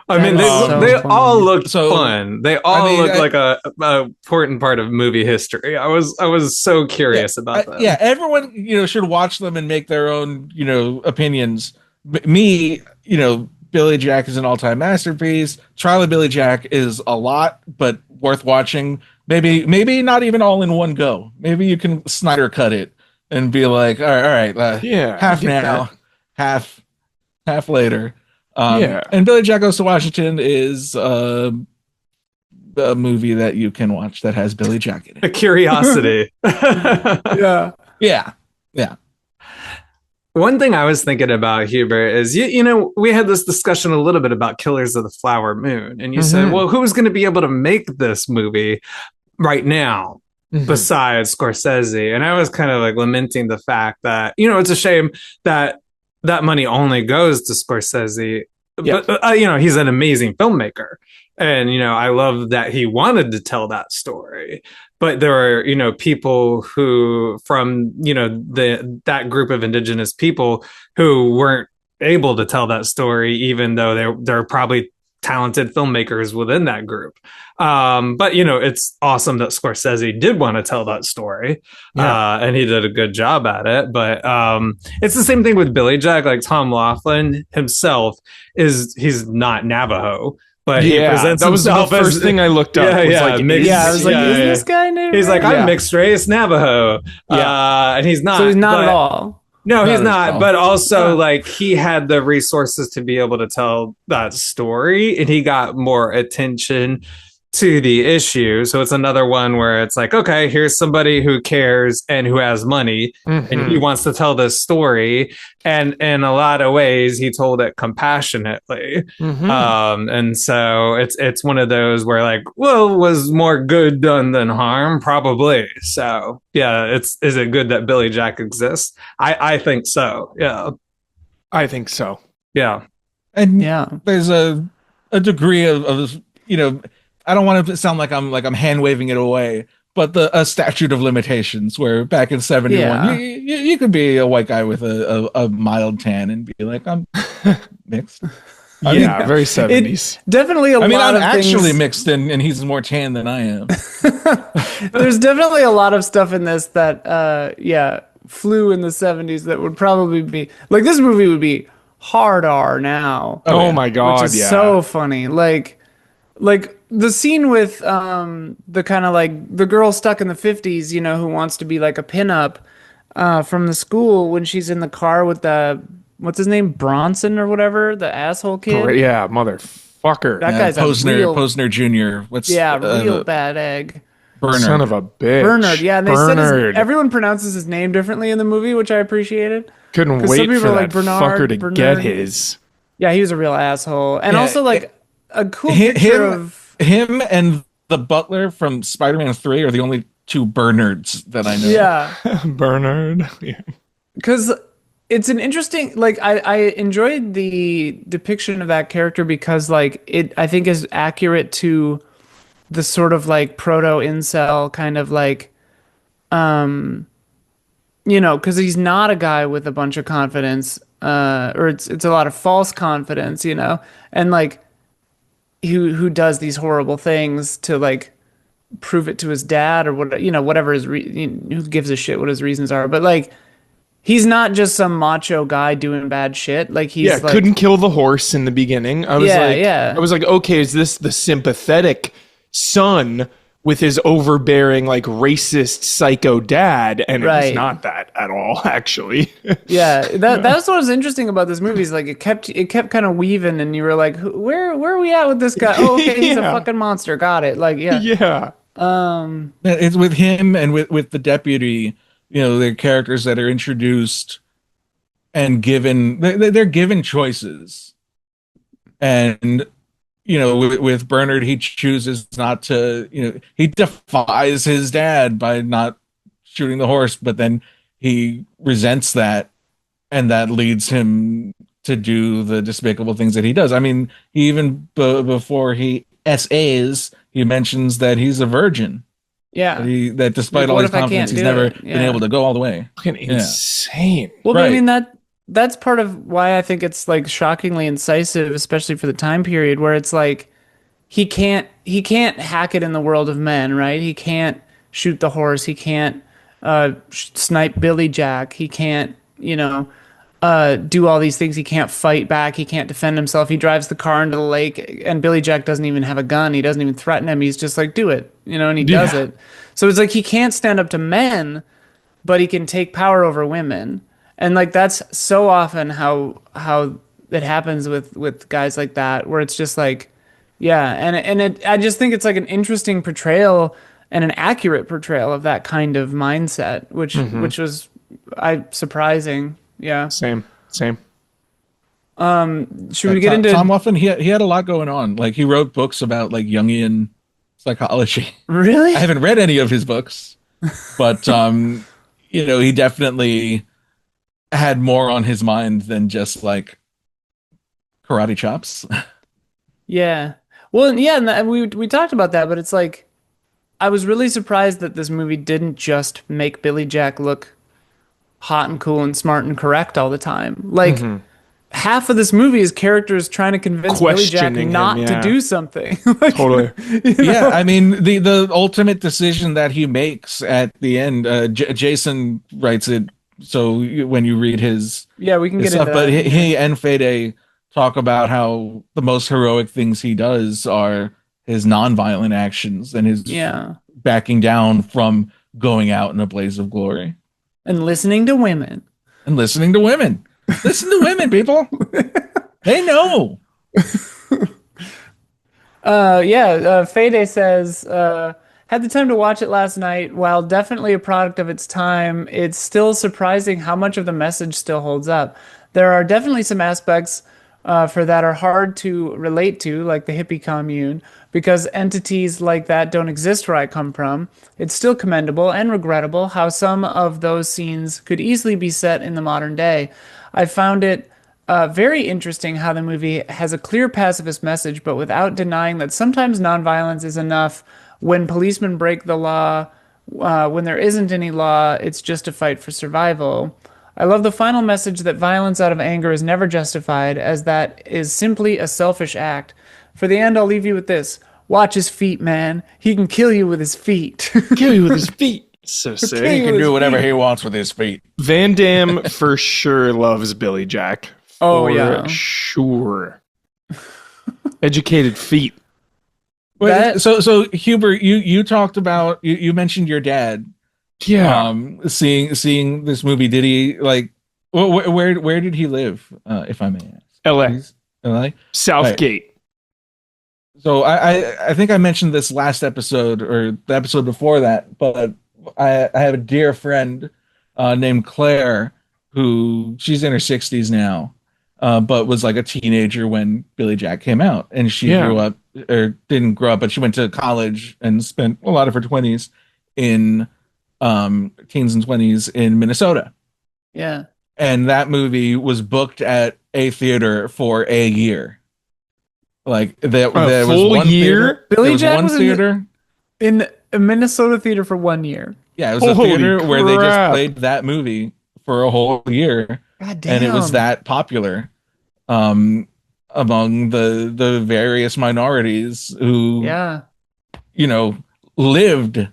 I mean, they That's so they funny. all looked So, fun. They all looked I- like a important part of movie history. I was so curious about that. Yeah, everyone should watch them and make their own opinions. Me, Billy Jack is an all-time masterpiece. Trial of Billy Jack is a lot, but worth watching. Maybe not even all in one go. Maybe you can Snyder cut it and be like, all right, Yeah. half I get now, that. half later. Yeah. And Billy Jack Goes to Washington is a movie that you can watch that has Billy Jack in A it. curiosity. Yeah. Yeah. One thing I was thinking about, Hubert, is we had this discussion a little bit about Killers of the Flower Moon, and you said, well, who's going to be able to make this movie right now besides Scorsese? And I was kind of like lamenting the fact that it's a shame that that money only goes to Scorsese. Yeah. But he's an amazing filmmaker, and I love that he wanted to tell that story. But there are, people who from, that group of indigenous people who weren't able to tell that story, even though they're probably talented filmmakers within that group. But it's awesome that Scorsese did want to tell that story, and he did a good job at it. But it's the same thing with Billy Jack. Like Tom Laughlin himself he's not Navajo. But he presents that was the himself first as, thing I looked up. was like, mixed- Yeah, I was like, is yeah. this guy named? He's like, Ray? I'm mixed race Navajo. And he's not. So he's not but- at all. No, he's Not at not. all. But also, like, he had the resources to be able to tell that story, and he got more attention to the issue. So it's another one where it's like, okay, here's somebody who cares and who has money, and he wants to tell this story. And in a lot of ways, he told it compassionately. And so it's one of those where like, well, was more good done than harm? Probably. So yeah, is it good that Billy Jack exists? I think so. Yeah. I think so. Yeah. And Yeah. there's a degree of I don't want to sound like I'm hand waving it away, but a statute of limitations where back in 71 Yeah. you could be a white guy with a mild tan and be like, I'm mixed. Very 70s. Definitely I'm lot of actually things. mixed and he's more tan than I am. There's definitely a lot of stuff in this that flew in the 70s that would probably be like, this movie would be hard R now. Oh my God. Which is so funny. Like the scene with the kind of like the girl stuck in the 50s, who wants to be like a pinup from the school, when she's in the car with the, what's his name, Bronson or whatever, the asshole kid. Yeah, motherfucker. That guy's Posner Jr. real bad egg. Bernard. Son of a bitch. Bernard, yeah, and they said Bernard. everyone pronounces his name differently in the movie, which I appreciated. Couldn't 'Cause wait some people for are that like, Bernard, fucker to Bernard. get his. Yeah, he was a real asshole, and Yeah, also like a cool picture of him and the butler from Spider-Man 3 are the only two Bernards that I know. yeah. Bernard. Yeah. Because it's an interesting, like, I enjoyed the depiction of that character because, like, it, I think, is accurate to the sort of, like, proto-incel kind of, like, because he's not a guy with a bunch of confidence, or it's a lot of false confidence, and, like, who does these horrible things to, like, prove it to his dad or whatever his who gives a shit what his reasons are, but, like, he's not just some macho guy doing bad shit. Like he's like, couldn't kill the horse in the beginning. I was like, okay, is this the sympathetic son with his overbearing, like racist psycho dad? And it's not that at all, actually. That's what was interesting about this movie. Is like it kept kind of weaving, and you were like, where are we at with this guy? Oh, okay, he's a fucking monster. Got it. Like, yeah. It's with him and with the deputy. They're characters that are introduced and given, they're given choices. And, with Bernard, he chooses not to, he defies his dad by not shooting the horse, but then he resents that. And that leads him to do the despicable things that he does. I mean, even before he SAs, he mentions that he's a virgin. Yeah. That despite all his confidence, he's never been able to go all the way. Fucking insane. Well, right. I mean, that's part of why I think it's like shockingly incisive, especially for the time period where it's like he can't hack it in the world of men, right? He can't shoot the horse. He can't snipe Billy Jack. He can't, do all these things. He can't fight back. He can't defend himself. He drives the car into the lake, and Billy Jack doesn't even have a gun. He doesn't even threaten him. He's just like, do it, and he does it. So it's like he can't stand up to men, but he can take power over women. And like that's so often how it happens with guys like that, where it's just like, I just think it's like an interesting portrayal and an accurate portrayal of that kind of mindset, which was surprising. Yeah. Same. Should we get into Tom Wolfen? He had a lot going on. Like he wrote books about like Jungian psychology. Really? I haven't read any of his books, but he definitely had more on his mind than just like karate chops. Yeah. Well, yeah, and we talked about that, but it's like I was really surprised that this movie didn't just make Billy Jack look hot and cool and smart and correct all the time. Like half of this movie is characters trying to convince Billy Jack not to do something. Like, totally. Yeah, I mean the ultimate decision that he makes at the end. Jason writes it, so when you read his we can get stuff, into but that. he and Fede talk about how the most heroic things he does are his nonviolent actions and his backing down from going out in a blaze of glory. And listening to women. Listen to women, people. They know. Fede says, had the time to watch it last night. While definitely a product of its time, it's still surprising how much of the message still holds up. There are definitely some aspects for that are hard to relate to, like the hippie commune, because entities like that don't exist where I come from. It's still commendable and regrettable how some of those scenes could easily be set in the modern day. I found it very interesting how the movie has a clear pacifist message, but without denying that sometimes nonviolence is enough. When policemen break the law, when there isn't any law, it's just a fight for survival. I love the final message that violence out of anger is never justified, as that is simply a selfish act. For the end, I'll leave you with this. Watch his feet, man. He can kill you with his feet. Kill you with his feet. So sick. He can do whatever he wants with his feet. Van Damme for sure loves Billy Jack. Oh, For yeah. sure. Educated feet. That- So Hubert, you talked about you mentioned your dad. Yeah. Seeing this movie. Did he like where did he live? If I may ask. LA. LA. Southgate. So I think I mentioned this last episode or the episode before that, but I have a dear friend named Claire who she's in her 60s now, but was like a teenager when Billy Jack came out, and she grew up or didn't grow up, but she went to college and spent a lot of her 20s in teens and 20s in Minnesota. Yeah. And that movie was booked at a theater for a year. Like there was full one year? theater. Billy There was Jack one was theater. in a Minnesota theater for 1 year. Yeah, it was a Holy theater where they just crap. played that movie for a whole year, God damn. and it was that popular among the various minorities who Yeah. lived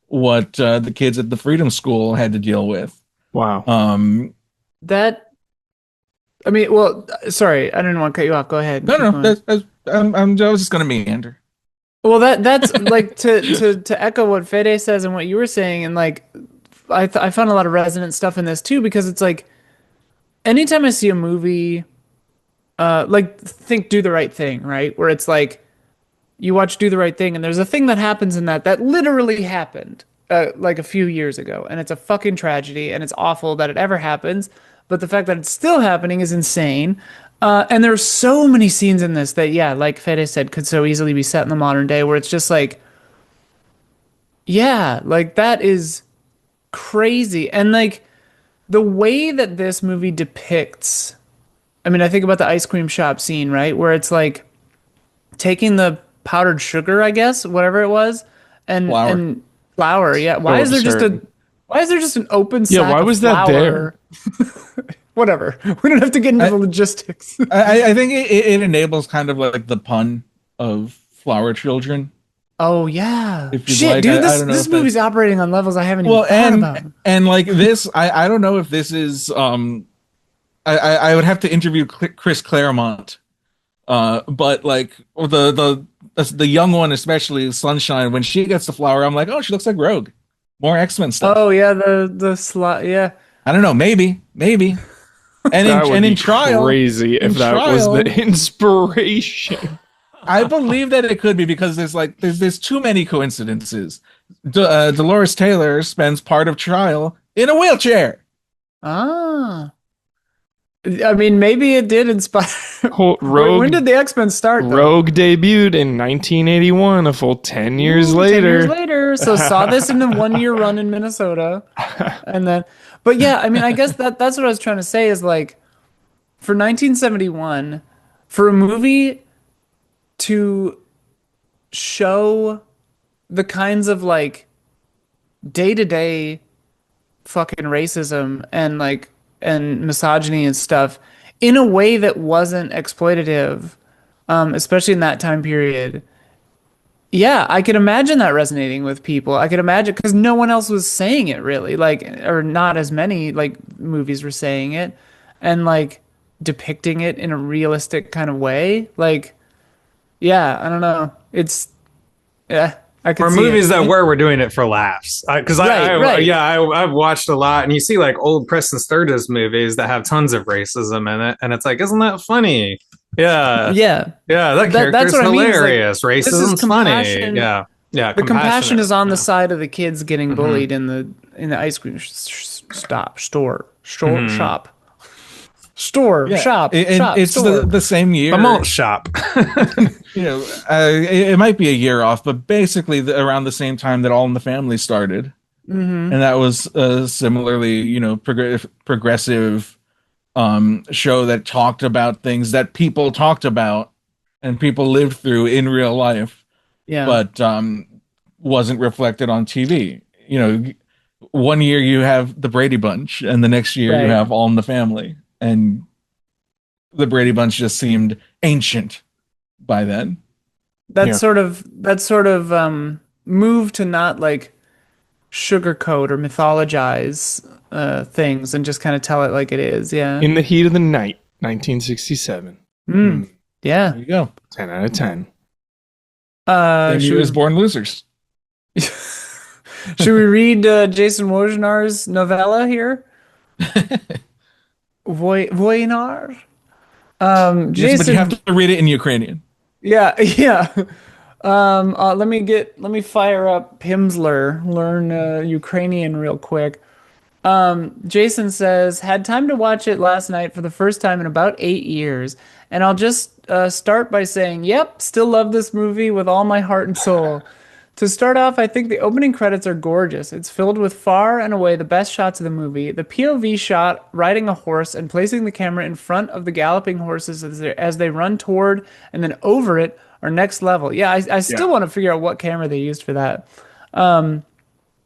what the kids at the Freedom School had to deal with. Wow. That. I mean, well, sorry, I didn't want to cut you off. Go ahead. No, Keep no, going. I was just gonna meander. Well, that's like to echo what Fede says and what you were saying, and like I found a lot of resonant stuff in this too, because it's like anytime I see a movie, like think Do the Right Thing, right, where it's like you watch Do the Right Thing and there's a thing that happens in that literally happened like a few years ago, and it's a fucking tragedy and it's awful that it ever happens, but the fact that it's still happening is insane. And there's so many scenes in this that, yeah, like Fede said, could so easily be set in the modern day, where it's just like, yeah, like that is crazy. And like the way that this movie depicts, I mean, I think about the ice cream shop scene, right? Where it's like taking the powdered sugar, I guess, whatever it was, and flour. Yeah. Why is there just an open sack why of was that flour? Whatever. We don't have to get into the logistics. I think it enables kind of like the pun of Flower Children. Oh yeah. If you'd Shit, like, dude, I don't know this if movie's operating on levels I haven't even thought about. And like this, I don't know if this is I would have to interview Chris Claremont, but like the young one, especially Sunshine, when she gets the flower, I'm like, oh, she looks like Rogue. More X-Men stuff. Oh yeah, the slot. Yeah. I don't know. Maybe. And in trial, crazy if that was the inspiration. I believe that it could be, because there's too many coincidences. Dolores Taylor spends part of trial in a wheelchair. Ah. I mean, maybe it did inspire. Rogue, when did the X-Men start? Though? Rogue debuted in 1981, a full 10 years later. 10 years later. So saw this in the 1 year run in Minnesota. And then, but yeah, I mean, I guess that's what I was trying to say is like, for 1971, for a movie to show the kinds of like day-to-day fucking racism and like and misogyny and stuff in a way that wasn't exploitative, especially in that time period. Yeah, I could imagine that resonating with people. I could imagine, because no one else was saying it really, like, or not as many like movies were saying it and like depicting it in a realistic kind of way. Like, yeah, I don't know. It's, yeah, I could For see movies it. that were doing it for laughs, because Right. I've watched a lot, and you see like old Preston Sturges movies that have tons of racism in it, and it's like, isn't that funny? Yeah. Yeah. Yeah, that That's character's what I mean, is, like, hilarious. this is Racism's funny. compassion. Yeah. Yeah, The compassion compassionate. is on the Yeah. side of the kids getting Mhm. bullied in the ice cream Mhm. And it's store. the same year. The malt shop. It might be a year off, but basically around the same time that All in the Family started, and that was similarly, progressive show that talked about things that people talked about and people lived through in real life, Yeah. but wasn't reflected on TV. One year you have the Brady Bunch, and the next year you Right. have All in the Family, and the Brady Bunch just seemed ancient by then. That sort of move to not like sugarcoat or mythologize things and just kind of tell it like it is. Yeah. In the Heat of the Night, 1967. Yeah. There you go. 10 out of 10. Same Should year as we, Born Losers. should we read Jason Wojnar's novella here? Wojnar? Yes, but you Jason, have to read it in Ukrainian. yeah, yeah. Let me fire up Pimsleur, learn Ukrainian real quick. Jason says, had time to watch it last night for the first time in about 8 years, and I'll just start by saying, yep, still love this movie with all my heart and soul. To start off, I think the opening credits are gorgeous. It's filled with far and away the best shots of the movie. The POV shot riding a horse and placing the camera in front of the galloping horses as they run toward and then over it are next level. Yeah, I still want to figure out what camera they used for that.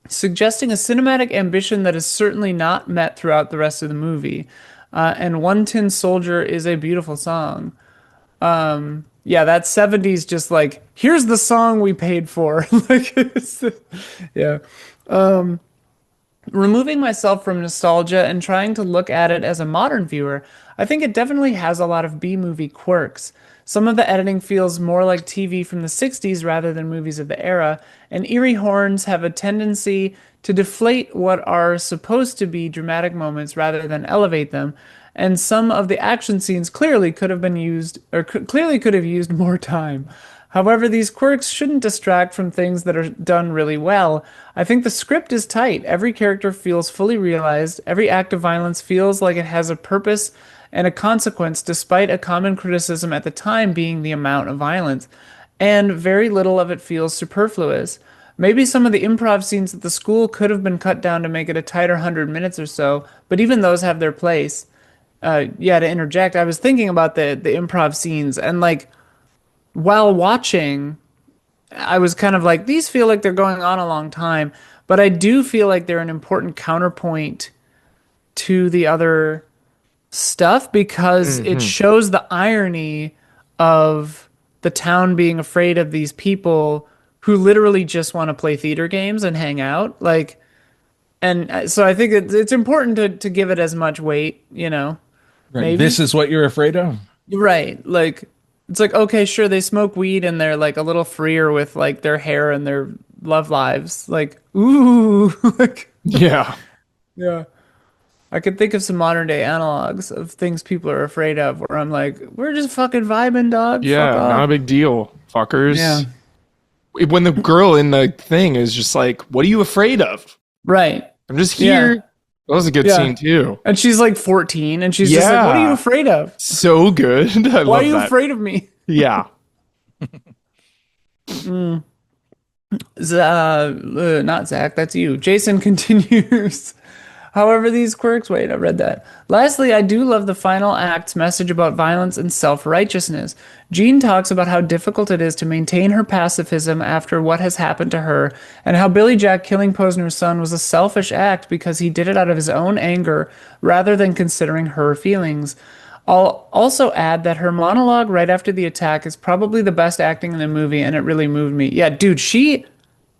Suggesting a cinematic ambition that is certainly not met throughout the rest of the movie. And One Tin Soldier is a beautiful song. Yeah, that 70s just like, here's the song we paid for. Like, yeah. Removing myself from nostalgia and trying to look at it as a modern viewer, I think it definitely has a lot of B-movie quirks. Some of the editing feels more like TV from the 60s rather than movies of the era, and eerie horns have a tendency to deflate what are supposed to be dramatic moments rather than elevate them, and some of the action scenes clearly could have been used, or clearly could have used more time. However, these quirks shouldn't distract from things that are done really well. I think the script is tight. Every character feels fully realized. Every act of violence feels like it has a purpose and a consequence, despite a common criticism at the time being the amount of violence. And very little of it feels superfluous. Maybe some of the improv scenes at the school could have been cut down to make it a tighter 100 minutes or so, but even those have their place. Yeah, to interject, I was thinking about the improv scenes, and like, while watching, I was kind of like, these feel like they're going on a long time, but I do feel like they're an important counterpoint to the other stuff because it shows the irony of the town being afraid of these people who literally just want to play theater games and hang out. Like, and so I think it's important to give it as much weight, Right. maybe. This is what you're afraid of. Right. Like, it's like, okay, sure, they smoke weed and they're like a little freer with like their hair and their love lives. Like, ooh, like, Yeah. yeah. I could think of some modern day analogs of things people are afraid of where I'm like, we're just fucking vibing, dog. Yeah, Fuck not a off. big deal, fuckers. Yeah. When the girl in the thing is just like, what are you afraid of? Right. I'm just here. Yeah. That was a good Yeah. scene, too. And she's like 14 and she's just like, what are you Yeah. afraid of? So good. I Why love are you that. afraid of me? Yeah. Not Zach, that's you. Jason continues. However, these quirks, wait, I read that. Lastly, I do love the final act's message about violence and self-righteousness. Jean talks about how difficult it is to maintain her pacifism after what has happened to her, and how Billy Jack killing Posner's son was a selfish act because he did it out of his own anger rather than considering her feelings. I'll also add that her monologue right after the attack is probably the best acting in the movie, and it really moved me. Yeah, dude, she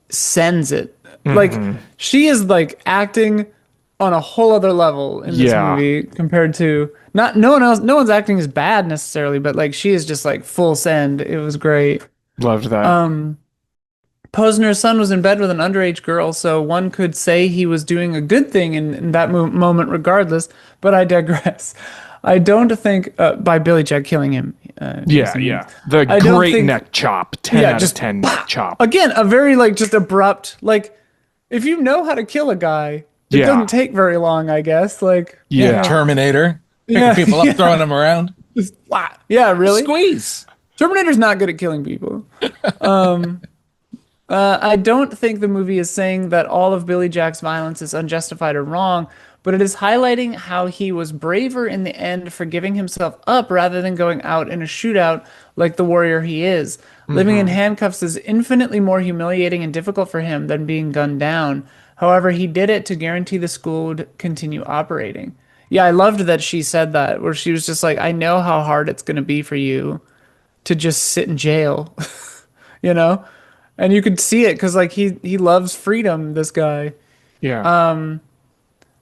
sends it. Like, she is like acting on a whole other level in this Yeah. movie compared to no one's acting is bad necessarily, but like she is just like full send. It was great. Loved that. Posner's son was in bed with an underage girl, so one could say he was doing a good thing in that moment regardless, but I digress. I don't think by Billy Jack killing him. Yeah, Jason. yeah. The I don't great think- neck chop. 10 Yeah, out just of 10 neck chop. Again, a very like just abrupt, like if you know how to kill a guy, it Yeah. doesn't take very long, I guess. Like Yeah. Terminator. Picking Yeah, people up, yeah. throwing them around. just wah. Yeah, really. Squeeze. Terminator's not good at killing people. I don't think the movie is saying that all of Billy Jack's violence is unjustified or wrong, but it is highlighting how he was braver in the end for giving himself up rather than going out in a shootout like the warrior he is. Living in handcuffs is infinitely more humiliating and difficult for him than being gunned down. However, he did it to guarantee the school would continue operating. Yeah, I loved that she said that, where she was just like, I know how hard it's going to be for you to just sit in jail, you know? And you could see it because like he loves freedom, this guy. Yeah.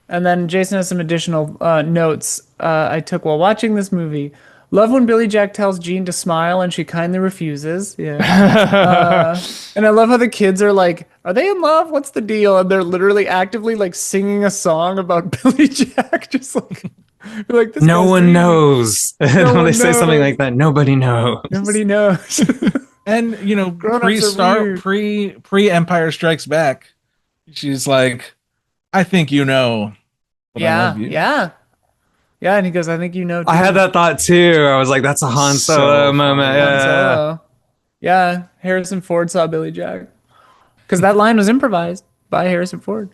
And then Jason has some additional notes I took while watching this movie. Love when Billy Jack tells Jean to smile and she kindly refuses. Yeah. And I love how the kids are like, are they in love? What's the deal? And they're literally actively like singing a song about Billy Jack. Just like this No guy's one crazy. knows. No when one they say something knows. like that, nobody knows. Nobody knows. And you know, Grown-ups are weird. pre Empire Strikes Back, she's like, I think you know, but I Yeah, love you. yeah. Yeah, and he goes, I think you know too. I had that thought too. I was like, that's a Han So Solo funny. moment. Han Yeah. Solo. Yeah, Harrison Ford saw Billy Jack. Because that line was improvised by Harrison Ford.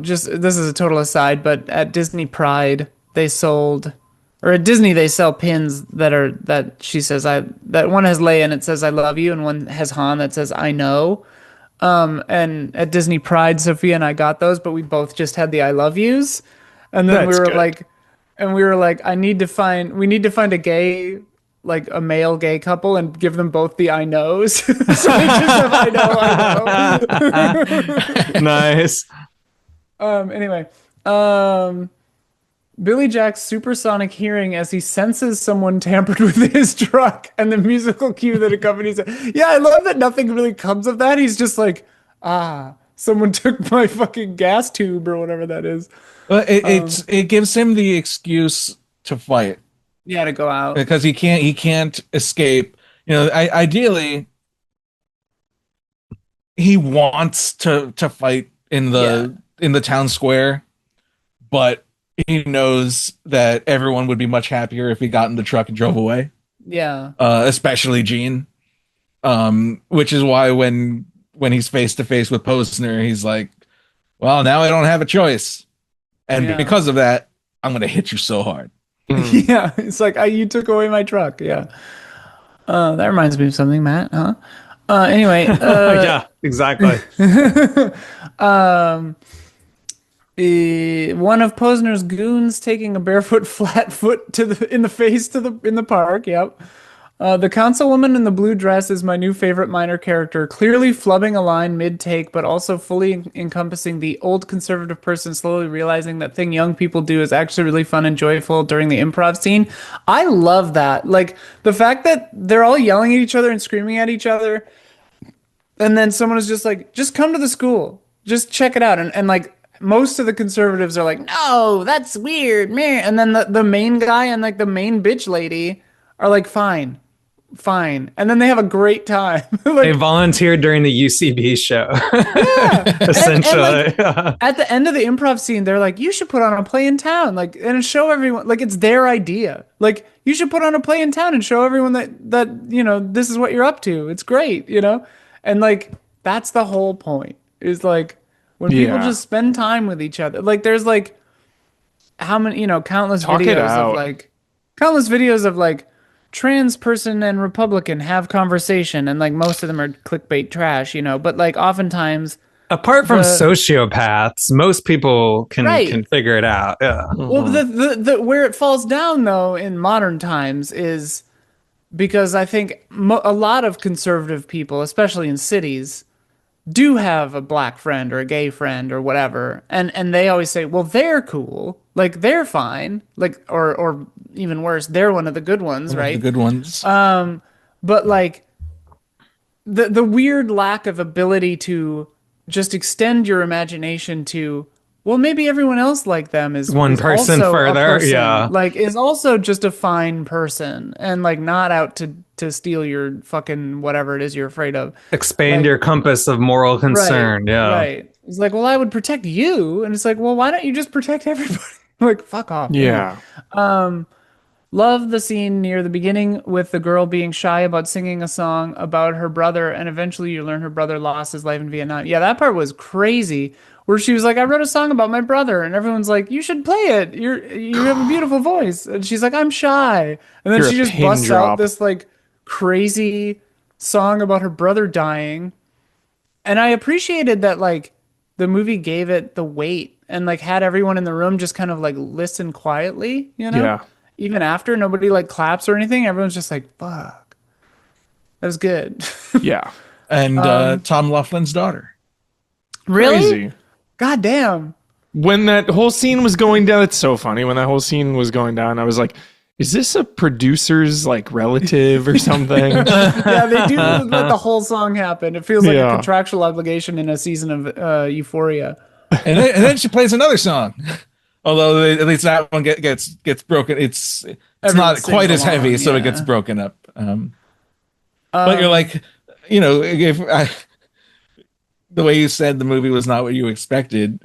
Just this is a total aside, but at Disney Pride, they sold, or at Disney they sell pins that she says that one has Leia and it says I love you, and one has Han that says I know. And at Disney Pride, Sophia and I got those, but we both just had the I love yous. And then That's good. we were like, we need to find a gay, like a male gay couple and give them both the I knows. So they just have I know. Nice. Anyway, Billy Jack's supersonic hearing as he senses someone tampered with his truck and the musical cue that accompanies it. Yeah, I love that nothing really comes of that. He's just like, someone took my fucking gas tube or whatever that is. Well, it gives him the excuse to fight Yeah, to go out. because he can't escape. You know, ideally, he wants to fight in the town square, but he knows that everyone would be much happier if he got in the truck and drove away, Yeah. especially Gene. Which is why when he's face to face with Posner, he's like, "Well, now I don't have a choice, and Yeah. because of that, I'm gonna hit you so hard." Yeah, it's like you took away my truck. Yeah. That reminds me of something, Matt. Huh? Anyway. Yeah, exactly. One of Posner's goons taking a barefoot flat foot in the face in the park. Yep. The councilwoman in the blue dress is my new favorite minor character, clearly flubbing a line mid-take, but also fully encompassing the old conservative person slowly realizing that thing young people do is actually really fun and joyful during the improv scene. I love that. Like, the fact that they're all yelling at each other and screaming at each other, and then someone is just like, just come to the school. Just check it out. And like, most of the conservatives are like, no, that's weird, man. And then the main guy and like the main bitch lady are like, fine. And then they have a great time. They Like, volunteered during the UCB show. yeah. Essentially. At the end of the improv scene, they're like, you should put on a play in town. Like, and show everyone, like, it's their idea. Like, you should put on a play in town and show everyone that, you know, this is what you're up to. It's great, you know? And like, that's the whole point, is like, when people Yeah. just spend time with each other. Like, there's like, how many, you know, countless Talk it videos of like trans person and Republican have conversation, and like most of them are clickbait trash, you know, but like oftentimes, Apart from The- sociopaths, most people can Right. figure it out. Yeah. well, the where it falls down though in modern times is because I think a lot of conservative people, especially in cities, do have a black friend or a gay friend or whatever, and they always say, well, they're cool, like they're fine, like or even worse, they're one of the good ones, The right? good ones. But like the weird lack of ability to just extend your imagination to well, maybe everyone else like them One is person also a further, person, yeah. like is also just a fine person and like not out to steal your fucking whatever it is you're afraid of. Expand Like, your compass of moral right, concern. Yeah. right. It's like, well, I would protect you, and it's like, well, why don't you just protect everybody? Like, fuck off. Anyway. Yeah. Love the scene near the beginning with the girl being shy about singing a song about her brother, and eventually you learn her brother lost his life in Vietnam. Yeah, that part was crazy. Where she was like, "I wrote a song about my brother," and everyone's like, "You should play it. You have a beautiful voice." And she's like, "I'm shy," and then You're a she just pin busts out drop. this like crazy song about her brother dying. And I appreciated that like the movie gave it the weight and like had everyone in the room just kind of like listen quietly, you know? Yeah. Even after nobody like claps or anything, everyone's just like, fuck. That was good. Yeah. And Tom Laughlin's daughter. Really? Crazy. God damn. When that whole scene was going down, it's so funny. When that whole scene was going down, I was like, is this a producer's like relative or something? Yeah, they do let the whole song happen. It feels like a Yeah. contractual obligation in a season of Euphoria. And then she plays another song. Although at least that one gets broken. It's Everyone not quite sings as heavy, along, so it yeah. gets broken up. But you're like, you know, the way you said the movie was not what you expected,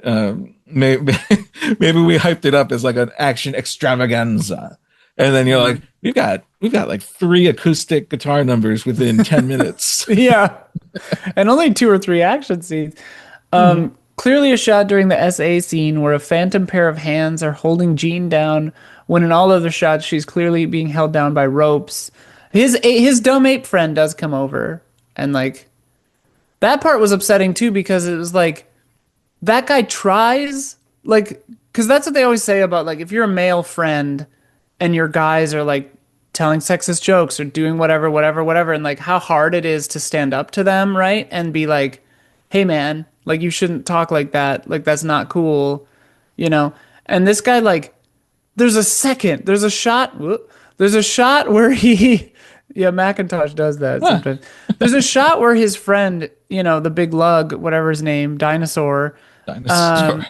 maybe we hyped it up as like an action extravaganza, and then you're like, we've got like 3 acoustic guitar numbers within 10 minutes. Yeah. And only 2 or 3 action scenes. Clearly a shot during the SA scene where a phantom pair of hands are holding Jean down when in all other shots she's clearly being held down by ropes. His dumb ape friend does come over and like that part was upsetting too because it was like that guy tries like because that's what they always say about like if you're a male friend and your guys are like telling sexist jokes or doing whatever and like how hard it is to stand up to them, right? And be like, hey man, like you shouldn't talk like that, like that's not cool, you know? And this guy like there's a shot where he yeah, Macintosh does that sometimes. There's a shot where his friend, you know, the big lug, whatever his name, dinosaur, Dinosaur.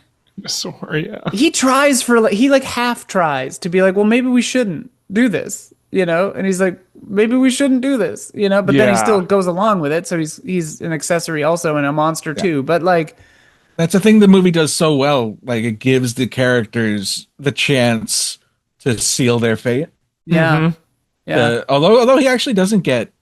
Sorry, yeah. he tries for like he like half tries to be like, well, maybe we shouldn't do this, you know? And he's like, maybe we shouldn't do this, you know? But then he Yeah. still goes along with it, so he's an accessory also and a monster too. But like, That's the thing the movie does so well. Like it gives the characters the chance to seal their fate. yeah, yeah, Although he actually doesn't get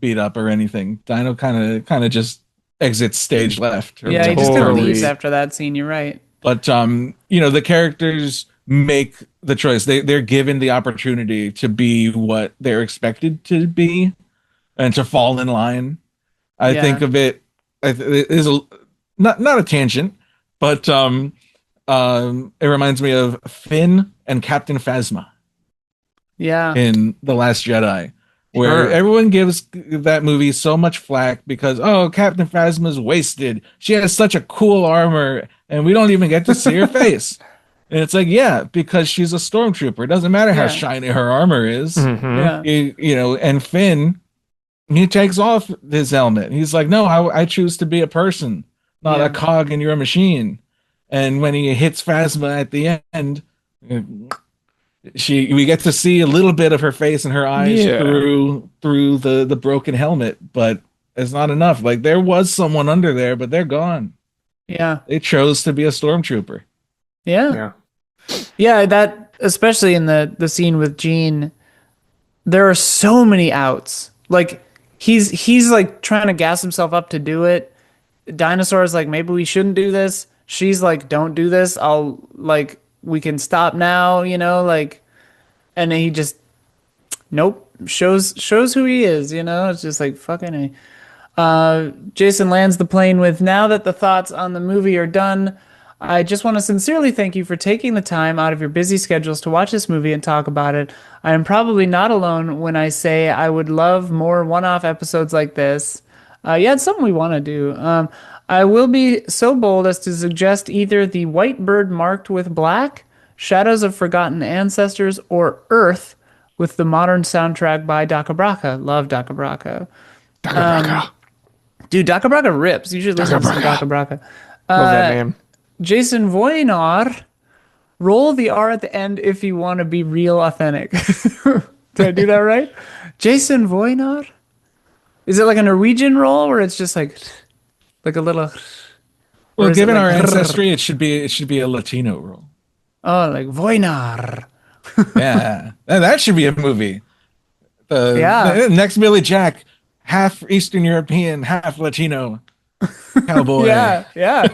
beat up or anything. Dino kind of just exits stage left. yeah. He just kind of Totally. leaves after that scene. You're right. But you know, the characters make the choice. They're given the opportunity to be what they're expected to be and to fall in line. I Yeah. think of it is not a tangent, but it reminds me of Finn and Captain Phasma Yeah, in The Last Jedi, where Sure. everyone gives that movie so much flack because, oh, Captain Phasma's wasted. She has such a cool armor, and we don't even get to see her face. And it's like, yeah, because she's a stormtrooper. It doesn't matter how Yeah. shiny her armor is. yeah, You know, and Finn, he takes off his helmet. He's like, no, I choose to be a person, not Yeah. a cog in your machine. And when he hits Phasma at the end, we get to see a little bit of her face and her eyes Yeah. through the broken helmet, but it's not enough. Like there was someone under there, but they're gone. yeah, They chose to be a stormtrooper. yeah. Yeah. Yeah, that especially in the scene with Gene, there are so many outs. Like he's like trying to gas himself up to do it. Dinosaur's like, maybe we shouldn't do this. She's like, don't do this. I'll like we can stop now, you know, like and then he just nope, shows who he is, you know? It's just like fucking A. Jason lands the plane with, now that the thoughts on the movie are done, I just want to sincerely thank you for taking the time out of your busy schedules to watch this movie and talk about it. I am probably not alone when I say I would love more one-off episodes like this. Yeah, it's something we want to do. I will be so bold as to suggest either The White Bird Marked with Black, Shadows of Forgotten Ancestors, or Earth with the modern soundtrack by Daka Braka. Love Daka Braka. Daka Braka. Dude, Daka Braka rips. You should listen to some Daka Braka. Love that name. Jason Wojnar. Roll the R at the end if you want to be real authentic. Did I do that right? Jason Wojnar? Is it like a Norwegian roll where it's just like a little? Well, is it given like our ancestry, it should be a Latino role. Oh, like Wojnar. Yeah, and that should be a movie. Yeah. The next Billy Jack, half Eastern European, half Latino cowboy. Yeah, yeah.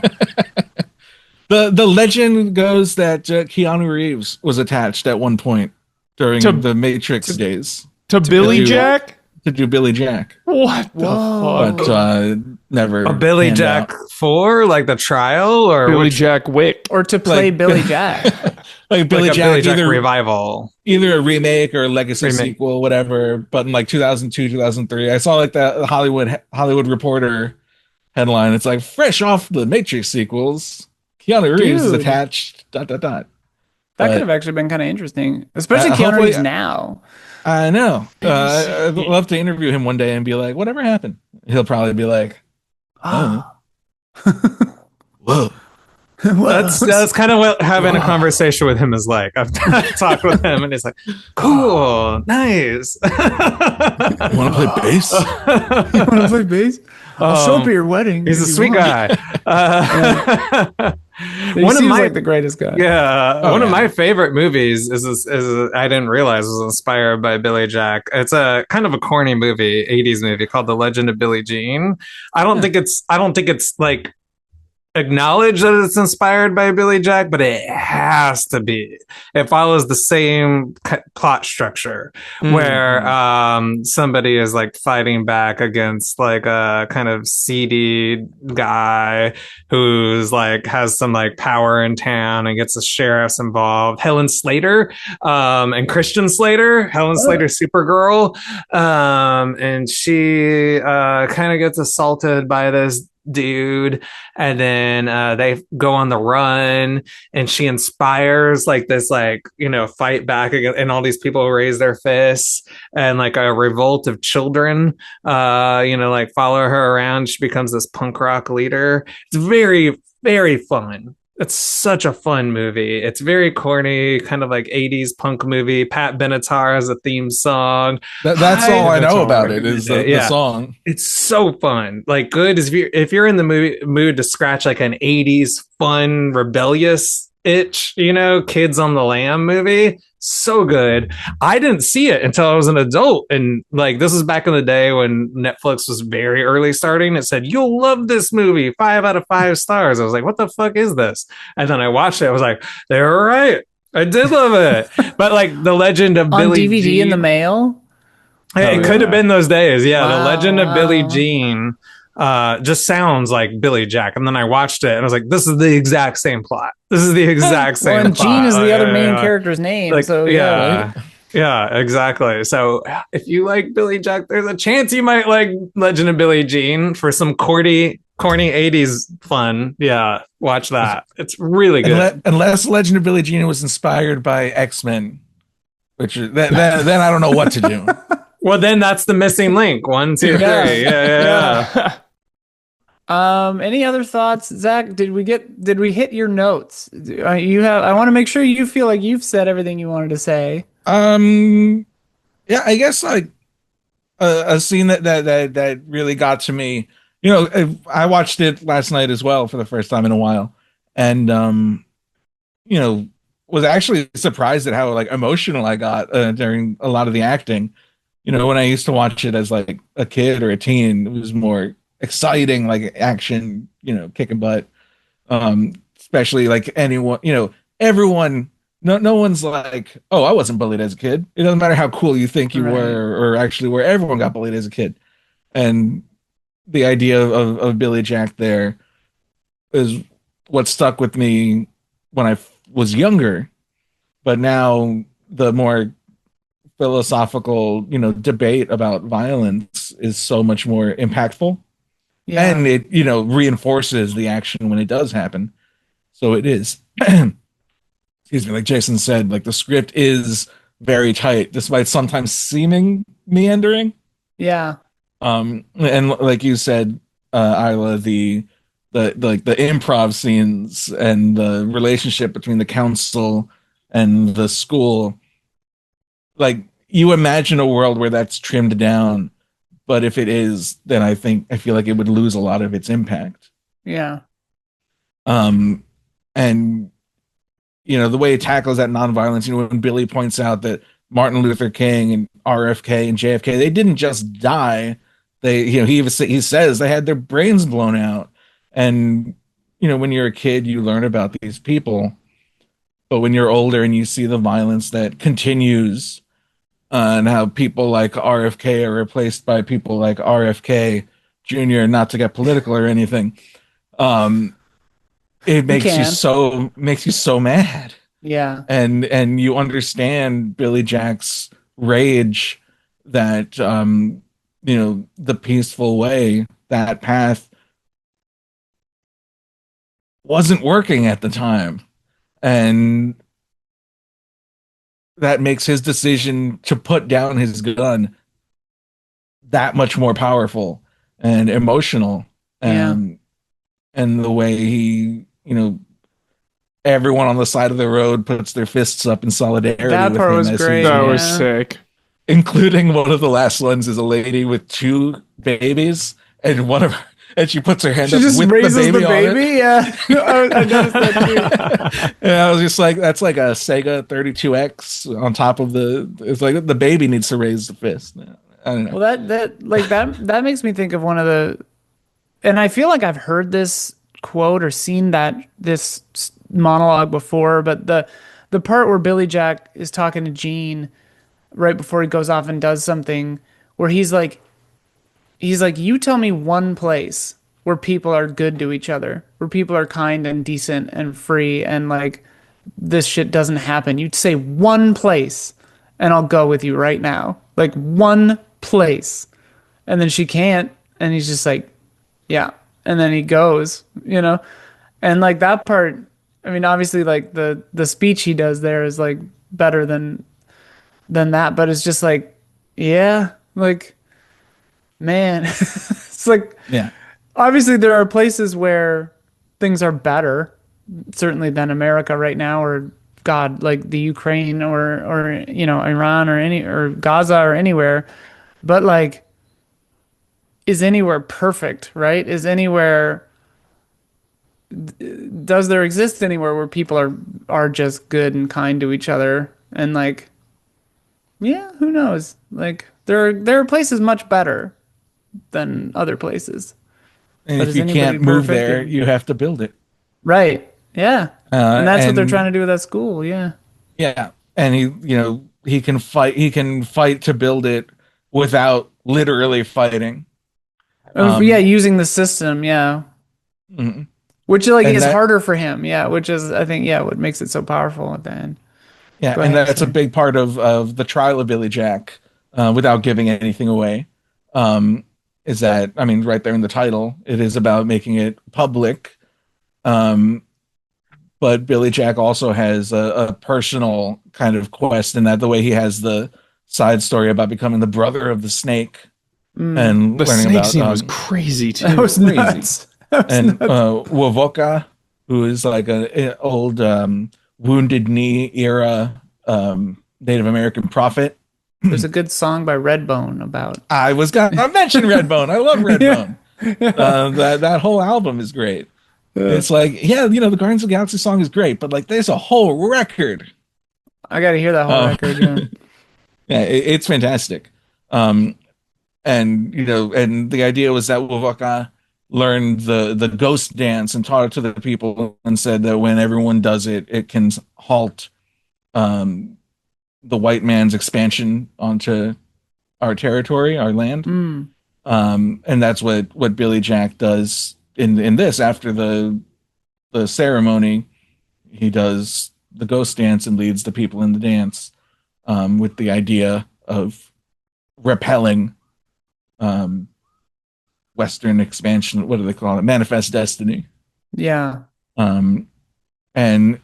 The legend goes that Keanu Reeves was attached at one point during the Matrix days To Billy Jack? to do Billy Jack, What the fuck? but never A Billy panned Jack out. 4, like the trial, or Billy Jack Wick. Or to play Like- Billy Jack. like Billy like a Jack, Billy Jack either revival? either a remake or a legacy Remake. sequel, whatever. But in like 2002, 2003, I saw like the Hollywood Reporter headline. It's like fresh off the Matrix sequels, Keanu Reeves is Dude. attached. ... That But- could have actually been kind of interesting, especially Keanu hopefully- Reeves now. I know. I'd love to interview him one day and be like, "Whatever happened?" He'll probably be like, "Oh, whoa." That's kind of what having a conversation with him is like. I've talked with him, and he's like, "Cool, nice." Want to play bass? You want to play bass? I'll show up at your wedding. He's a if you sweet want. guy. He One of seems my like the greatest guy. one of yeah. my favorite movies is I didn't realize was inspired by Billy Jack. It's a kind of a corny movie, 80s movie called The Legend of Billie Jean. I don't think it's like acknowledged that it's inspired by Billy Jack, but it has to be. It follows the same plot structure where somebody is like fighting back against like a kind of seedy guy who's like has some like power in town and gets the sheriffs involved. Helen Slater and Christian Slater, Helen Slater, Supergirl, and she kind of gets assaulted by this dude, and then they go on the run, and she inspires like this like fight back against, and all these people raise their fists, and like a revolt of children like follow her around. She becomes this punk rock leader. It's very, very fun. It's such a fun movie. It's very corny, kind of like 80s punk movie. Pat Benatar has a theme song. That's I- all I know that's about all it is I- the yeah. song. It's so fun. Like good as if you're in the mood to scratch like an 80s fun rebellious itch, Kids on the Lamb movie. So good. I didn't see it until I was an adult, and like this was back in the day when Netflix was very early starting. It said you'll love this movie, 5 out of 5 stars. I was like, what the fuck is this? And then I watched it. I was like, they were right. I did love it. But like the Legend of On Billie DVD Jean, in the mail. it could have been those days. Yeah, Wow, the Legend of Billie wow. Jean just sounds like Billy Jack. And then I watched it and I was like, this is the exact same plot. This is the exact same Well, and plot. Gene is the Oh, other yeah, main yeah. character's name. Like, so yeah. Yeah, exactly. So if you like Billy Jack, there's a chance you might like Legend of Billie Jean for some corny 80s fun. Yeah, watch that. It's really good. Unless Legend of Billie Jean was inspired by X-Men, which is, then I don't know what to do. Well, then that's the missing link. 1, 2, 3. Yeah. Yeah. Any other thoughts, Zach? Did we hit your notes? I want to make sure you feel like you've said everything you wanted to say. Yeah, I guess like a scene that really got to me. I watched it last night as well for the first time in a while, and was actually surprised at how like emotional I got during a lot of the acting. When I used to watch it as like a kid or a teen, it was more exciting, like action, kicking butt. Especially like anyone, everyone. No one's like, oh, I wasn't bullied as a kid. It doesn't matter how cool you think you Right. were or actually were. Everyone got bullied as a kid. And the idea of Billy Jack there is what stuck with me when I was younger. But now the more philosophical, debate about violence is so much more impactful. Yeah. And it, reinforces the action when it does happen. So it is. Excuse me, like Jason said, like the script is very tight, despite sometimes seeming meandering. Yeah. And like you said, Isla, the the improv scenes and the relationship between the council and the school. Like, you imagine a world where that's trimmed down, but if it is, then I feel like it would lose a lot of its impact. Yeah. And the way it tackles that nonviolence, when Billy points out that Martin Luther King and RFK and JFK, they didn't just die. He says they had their brains blown out. And, when you're a kid, you learn about these people. But when you're older and you see the violence that continues, and how people like RFK are replaced by people like RFK Jr., not to get political or anything, it makes you so mad. Yeah. And you understand Billy Jack's rage that the peaceful way, that path, wasn't working at the time, and that makes his decision to put down his gun that much more powerful and emotional. And the way he, everyone on the side of the road puts their fists up in solidarity. That with part him was great. That was sick. Including one of the last ones is a lady with 2 babies, and she puts her hand up just with raises the baby, on it. Yeah. I noticed that too. And I was just like, that's like a Sega 32X on top of it's like the baby needs to raise the fist. I don't know. Well, that makes me think of one of the, and I feel like I've heard this quote or seen this monologue before, but the part where Billy Jack is talking to Gene right before he goes off and does something, where he's like, you tell me one place where people are good to each other, where people are kind and decent and free, and like this shit doesn't happen. You'd say one place and I'll go with you right now. Like, one place. And then she can't, and he's just like, yeah. And then he goes, and like that part, I mean, obviously like the speech he does there is like better than that, but it's just like, yeah, like, man. It's like, Yeah. obviously there are places where things are better, certainly, than America right now, or God, like the Ukraine, or Iran, or Gaza, or anywhere. But like, is anywhere perfect, right? Does there exist anywhere where people are just good and kind to each other? And like, yeah, who knows? Like, there are places much better than other places. And But if is you anybody can't move perfect? there, you have to build it. Right. Yeah. And that's what they're and- trying to do with that school. Yeah. Yeah. And he can fight to build it without literally fighting. Using the system. Yeah. Mhm. Which like And is that- harder for him. Yeah. Which is, I think, what makes it so powerful at the end. Yeah, Go and ahead, that's sorry. a big part of the trial of Billy Jack, without giving anything away. Is that, I mean, right there in the title, it is about making it public. But Billy Jack also has a personal kind of quest in that, the way he has the side story about becoming the brother of the snake, and The learning snake about scene was crazy too. That was crazy. nuts. That was and nuts. Wovoka, who is like an old Wounded Knee era Native American prophet. There's a good song by Redbone about. I was gonna mention Redbone. I love Redbone. That whole album is great. It's like, the Guardians of the Galaxy song is great, but like, there's a whole record. I got to hear that whole record. Yeah. Yeah, it's fantastic. And the idea was that Wovoka learned the ghost dance and taught it to the people, and said that when everyone does it, it can halt the white man's expansion onto our territory, our land. And that's what Billy Jack does in this. After the ceremony, he does the ghost dance and leads the people in the dance, with the idea of repelling Western expansion. What do they call it? Manifest destiny. Yeah. And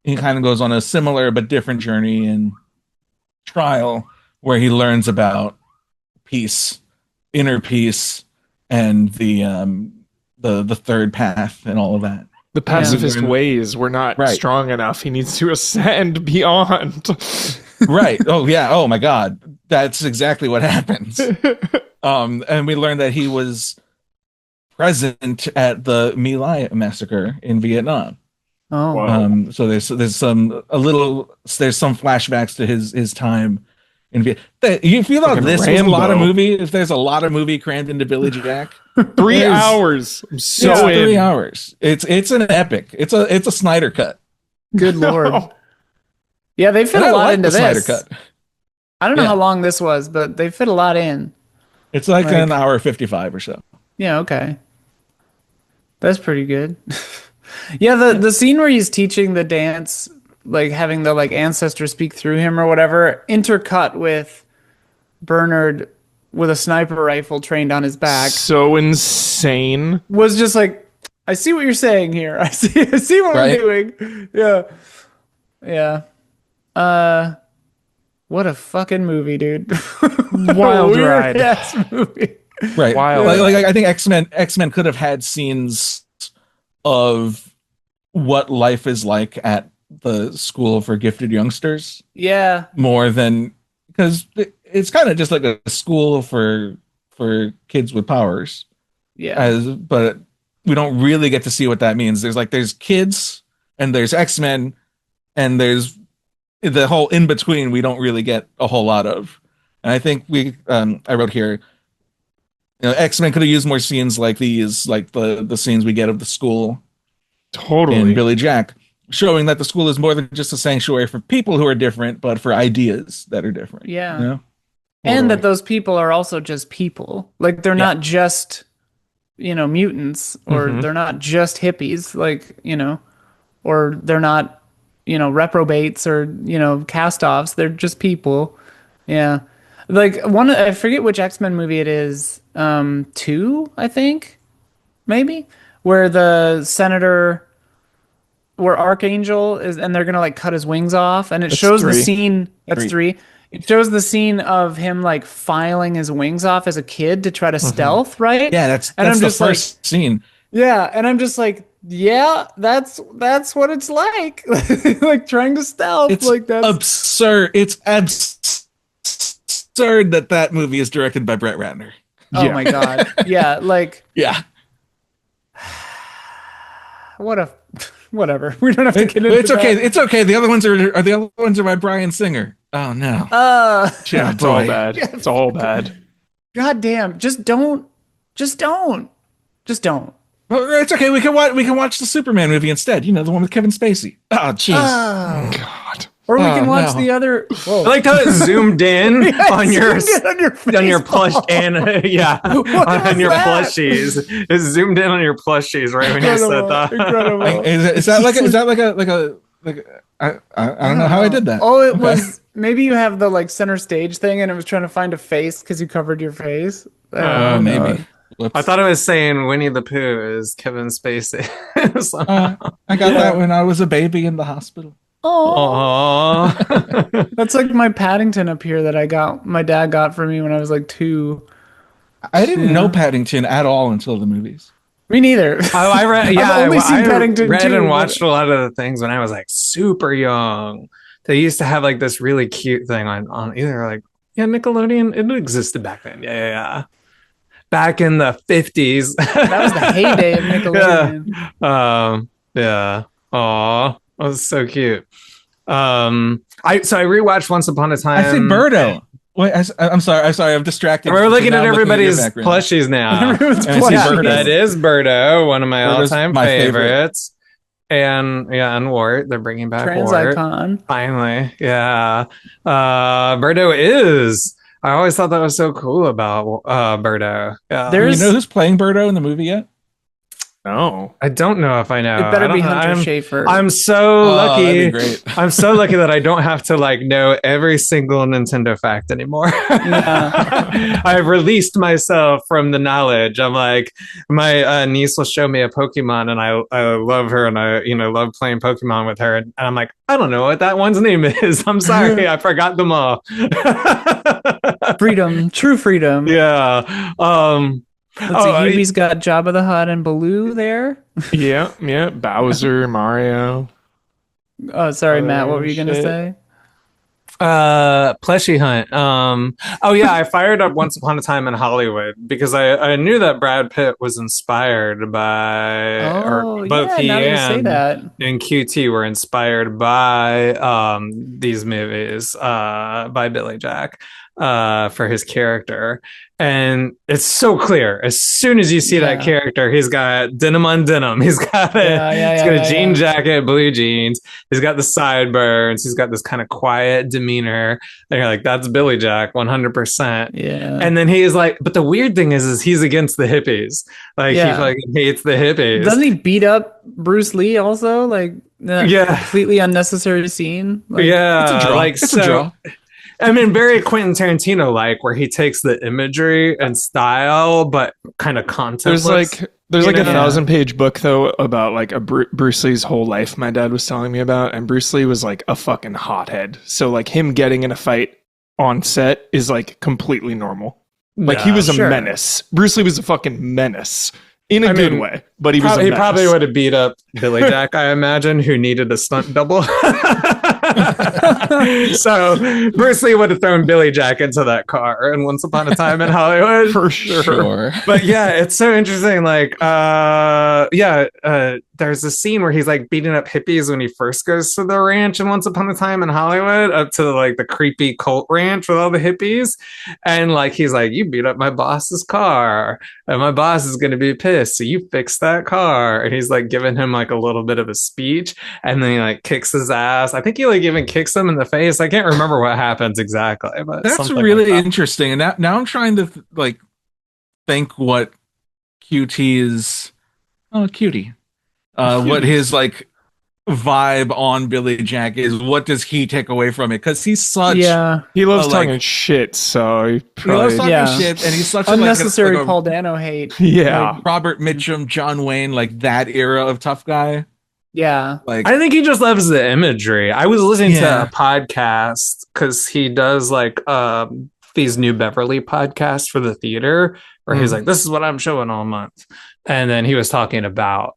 he kind of goes on a similar but different journey in Trial, where he learns about peace, inner peace, and the the third path and all of that. The pacifist Yeah. ways were not Right. strong enough. He needs to ascend beyond. Right. Oh yeah. Oh my God. That's exactly what happens. And we learned that he was present at the My Lai massacre in Vietnam. Oh, Wow. So there's some flashbacks to his time in Vietnam. If you thought Fucking this was a lot of Rambo. movie, if there's a lot of movie crammed into Billy Jack, 3 there's- hours. I'm so it's in. 3 hours. It's an epic. It's a Snyder cut. good lord. Yeah, they fit And a I lot like into the Snyder this. cut. I don't know Yeah. how long this was, but they fit a lot in. It's like Like- an hour 55 or so. Yeah, okay. That's pretty good. Yeah, the scene where he's teaching the dance, like having the like ancestors speak through him or whatever, intercut with Bernard with a sniper rifle trained on his back, So insane. was just like, I see what you're saying here. I see what Right. we're doing. Yeah. Yeah. What a fucking movie, dude. Wild ride. Ass movie. Right. Wild. Like I think X-Men could have had scenes of what life is like at the school for gifted youngsters Yeah. more than, because it's kind of just like a school for kids with powers, Yeah. but we don't really get to see what that means. There's kids and there's X-Men and there's the whole in between we don't really get a whole lot of. And I think I wrote here, X-Men could have used more scenes like these, like the scenes we get of the school Totally. in Billy Jack, showing that the school is more than just a sanctuary for people who are different, but for ideas that are different. Yeah. You know? And that those people are also just people. Like they're not just, mutants, or Mhm. they're not just hippies, like, or they're not, reprobates or, cast-offs. They're just people. Yeah. Like I forget which X-Men movie it is. 2, I think, maybe, where the senator, where Archangel is, and they're gonna like cut his wings off, and it That's shows the 3. scene. That's 3. It shows the scene of him like filing his wings off as a kid to try to stealth, right? Yeah, that's And I'm the just like- first scene. Yeah, and I'm just like, yeah, that's what it's like, like trying to stealth, It's like that's absurd. It's absurd that movie is directed by Brett Ratner. oh Yeah. my god, yeah, like Yeah, whatever. We don't have to get into it's okay. that. It's okay. The other ones are by Bryan Singer. Oh no. Yeah, it's all boy. bad. It's all bad. God damn, just don't. Well, it's okay. We can watch the Superman movie instead. The one with Kevin Spacey. Oh jeez. God. Or we Oh, can watch no. the other. I Whoa. liked how it zoomed in on your on your face, on your plush Paul. and on was your that? plushies. It zoomed in on your plushies right when you said Incredible, that. incredible. Is that I don't know how I did that. Oh, it Okay. was maybe you have the like center stage thing, and it was trying to find a face because you covered your face. I Oh, don't know. maybe. Whoops. I thought it was saying Winnie the Pooh is Kevin Spacey. I got that when I was a baby in the hospital. Oh, Aww. that's like my Paddington up here that my dad got for me when I was like 2. I didn't know Paddington at all until the movies. Me neither. I read, yeah, I've only seen Paddington read 2, and but- watched a lot of the things when I was like super young. They used to have like this really cute thing on either like Nickelodeon. It existed back then. Yeah. Back in the 50s. That was the heyday of Nickelodeon. Yeah. Aw, that was so cute. I rewatched Once Upon a Time. I see Birdo. Wait, I'm sorry. I'm distracted. We're looking Now at I'm everybody's your background. plushies now. Everyone's And I see plushie. Birdo. That is Birdo, one of my Birdo's all-time my favorite. favorites. And Wart. They're bringing back Trans Wart. icon. Finally. Yeah. Birdo is. I always thought that was so cool about Birdo. Yeah. Do you There's know who's playing Birdo in the movie yet? No. I don't know if I know. it better I be don't- Hunter I'm- Schafer. I'm so Oh, lucky. that'd be great. I'm so lucky that I don't have to like know every single Nintendo fact anymore. Yeah. I've released myself from the knowledge. I'm like, my niece will show me a Pokemon, and I love her, and I love playing Pokemon with her, and I'm like, I don't know what that one's name is. I'm sorry, I forgot them all. Freedom, true freedom. Yeah. Let's see, Yubi's got Jabba the Hutt and Baloo there. Yeah. Bowser, Mario. Oh, sorry, Matt. What were you gonna shit. say? Pleshy Hunt. Oh yeah, I fired up Once Upon a Time in Hollywood because I knew that Brad Pitt was inspired by, Oh, or both yeah. he Now that you say that, and QT were inspired by these movies by Billy Jack for his character. And it's so clear. As soon as you see that character, he's got denim on denim. He's got a jean jacket, blue jeans. He's got the sideburns. He's got this kind of quiet demeanor. And you're like, that's Billy Jack, 100%. Yeah. And then he is like, but the weird thing is he's against the hippies. Like he fucking hates the hippies. Doesn't he beat up Bruce Lee also? Like, completely unnecessary scene. Like, it's a draw. Like, it's a draw. I mean, very Quentin Tarantino like, where he takes the imagery and style, but kind of contentless. There's like a 1,000-page book though about like Bruce Lee's whole life. My dad was telling me about, and Bruce Lee was like a fucking hothead. So like him getting in a fight on set is like completely normal. Like he was a menace. Bruce Lee was a fucking menace in a good way, but he probably would have beat up Billy Jack, I imagine, who needed a stunt double. So Bruce Lee would have thrown Billy Jack into that car and Once Upon a Time in Hollywood for sure. But yeah, it's so interesting. Like, there's a scene where he's like beating up hippies when he first goes to the ranch in Once Upon a Time in Hollywood, up to like the creepy cult ranch with all the hippies, and like he's like, "You beat up my boss's car, and my boss is gonna be pissed. So you fix that car." And he's like giving him like a little bit of a speech, and then he like kicks his ass. I think he like even kicks him in the face. I can't remember what happens exactly, but that's really interesting. And now I'm trying to think what QT is. Oh, cutie. What his like vibe on Billy Jack is. What does he take away from it? Because he's such he loves talking shit, so he loves talking shit, and he's such unnecessary Paul Dano hate. Yeah, like Robert Mitchum, John Wayne, like that era of tough guy. Yeah, like I think he just loves the imagery. I was listening to a podcast because he does like these New Beverly podcasts for the theater, where he's like, "This is what I'm showing all month." And then he was talking about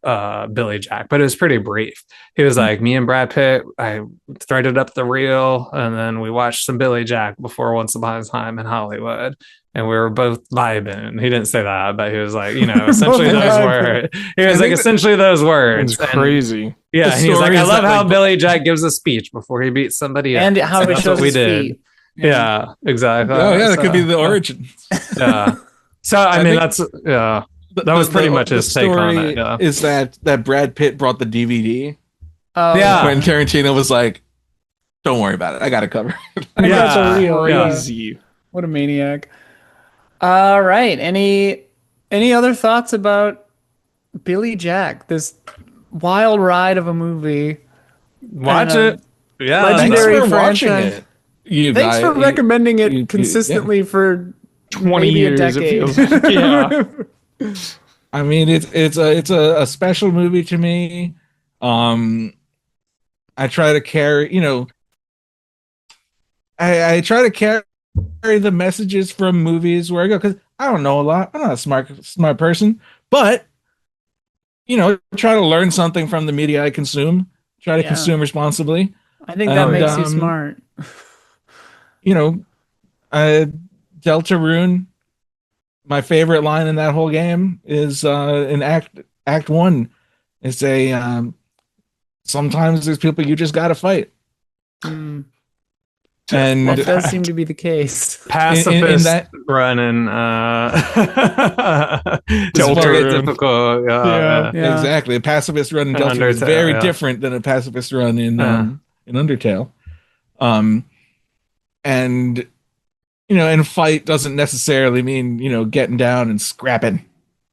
Billy Jack, but it was pretty brief. He was like, me and Brad Pitt, I threaded up the reel, and then we watched some Billy Jack before Once Upon a Time in Hollywood, and we were both vibing. He didn't say that, but he was like, essentially those words. He was like, essentially those words. It's crazy. Yeah, and he's like, I love how Billy Jack gives a speech before he beats somebody else. And how he shows his feet. Yeah, exactly. Oh, yeah, that could be the origin. Yeah. So, I mean, that's, that was pretty much his take on it. Yeah. Is that Brad Pitt brought the DVD? Oh, yeah. When Tarantino was like, "Don't worry about it, I got it covered." That's a real crazy. What a maniac! All right. Any other thoughts about Billy Jack? This wild ride of a movie. Watch it. Yeah. Legendary Thanks for watching franchise. it. Thanks for recommending it consistently for 20 years. a decade. It feels like. Yeah. I mean, it's a special movie to me. I try to carry, I try to carry the messages from movies where I go, because I don't know a lot. I'm not a smart person, but try to learn something from the media I consume. Try to consume responsibly. I think that makes you smart. Deltarune. My favorite line in that whole game is in Act 1. It's sometimes there's people you just gotta fight. And And that does seem to be the case. Pacifist in that running Deltarune. typical. Yeah. Exactly. A pacifist run in Deltarune is very different than a pacifist run in Undertale. And and fight doesn't necessarily mean getting down and scrapping.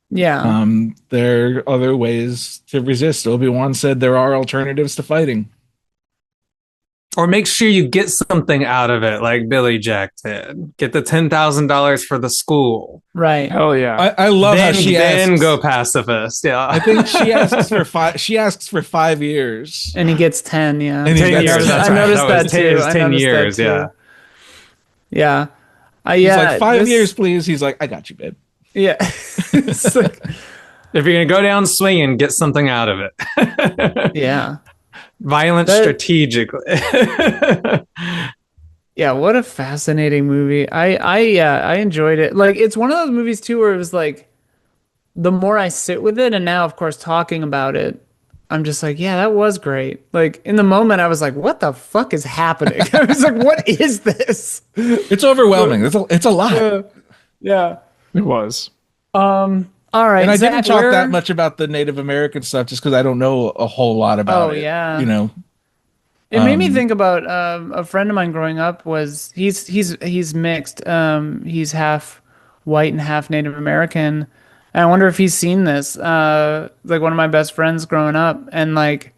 Yeah. There are other ways to resist. Obi-Wan said there are alternatives to fighting. Or make sure you get something out of it, like Billy Jack did. Get the $10,000 for the school. Right. Hell yeah. I love how she asks, go pacifist. Yeah. I think she asks for 5. She asks for 5 years, And he gets 10. Yeah. And 10 years. I noticed that too. 10 years. Yeah. Yeah. He's like, 5 years, please. He's like, I got you, babe. Yeah. It's like, If you're gonna go down swinging, get something out of it. yeah. Violence That- strategically. Yeah, what a fascinating movie. I enjoyed it. Like it's one of those movies too where it was like the more I sit with it and now of course talking about it, I'm just like, yeah, that was great. Like in the moment I was like, what the fuck is happening? I was like, what is this? It's overwhelming. It's a lot. Yeah. It was. All right. And I Zach, didn't talk where- that much about the Native American stuff just because I don't know a whole lot about Oh, it. yeah. You know, It made me think about a friend of mine growing up was he's mixed. He's half white and half Native American. And I wonder if he's seen this. Like one of my best friends growing up, and like,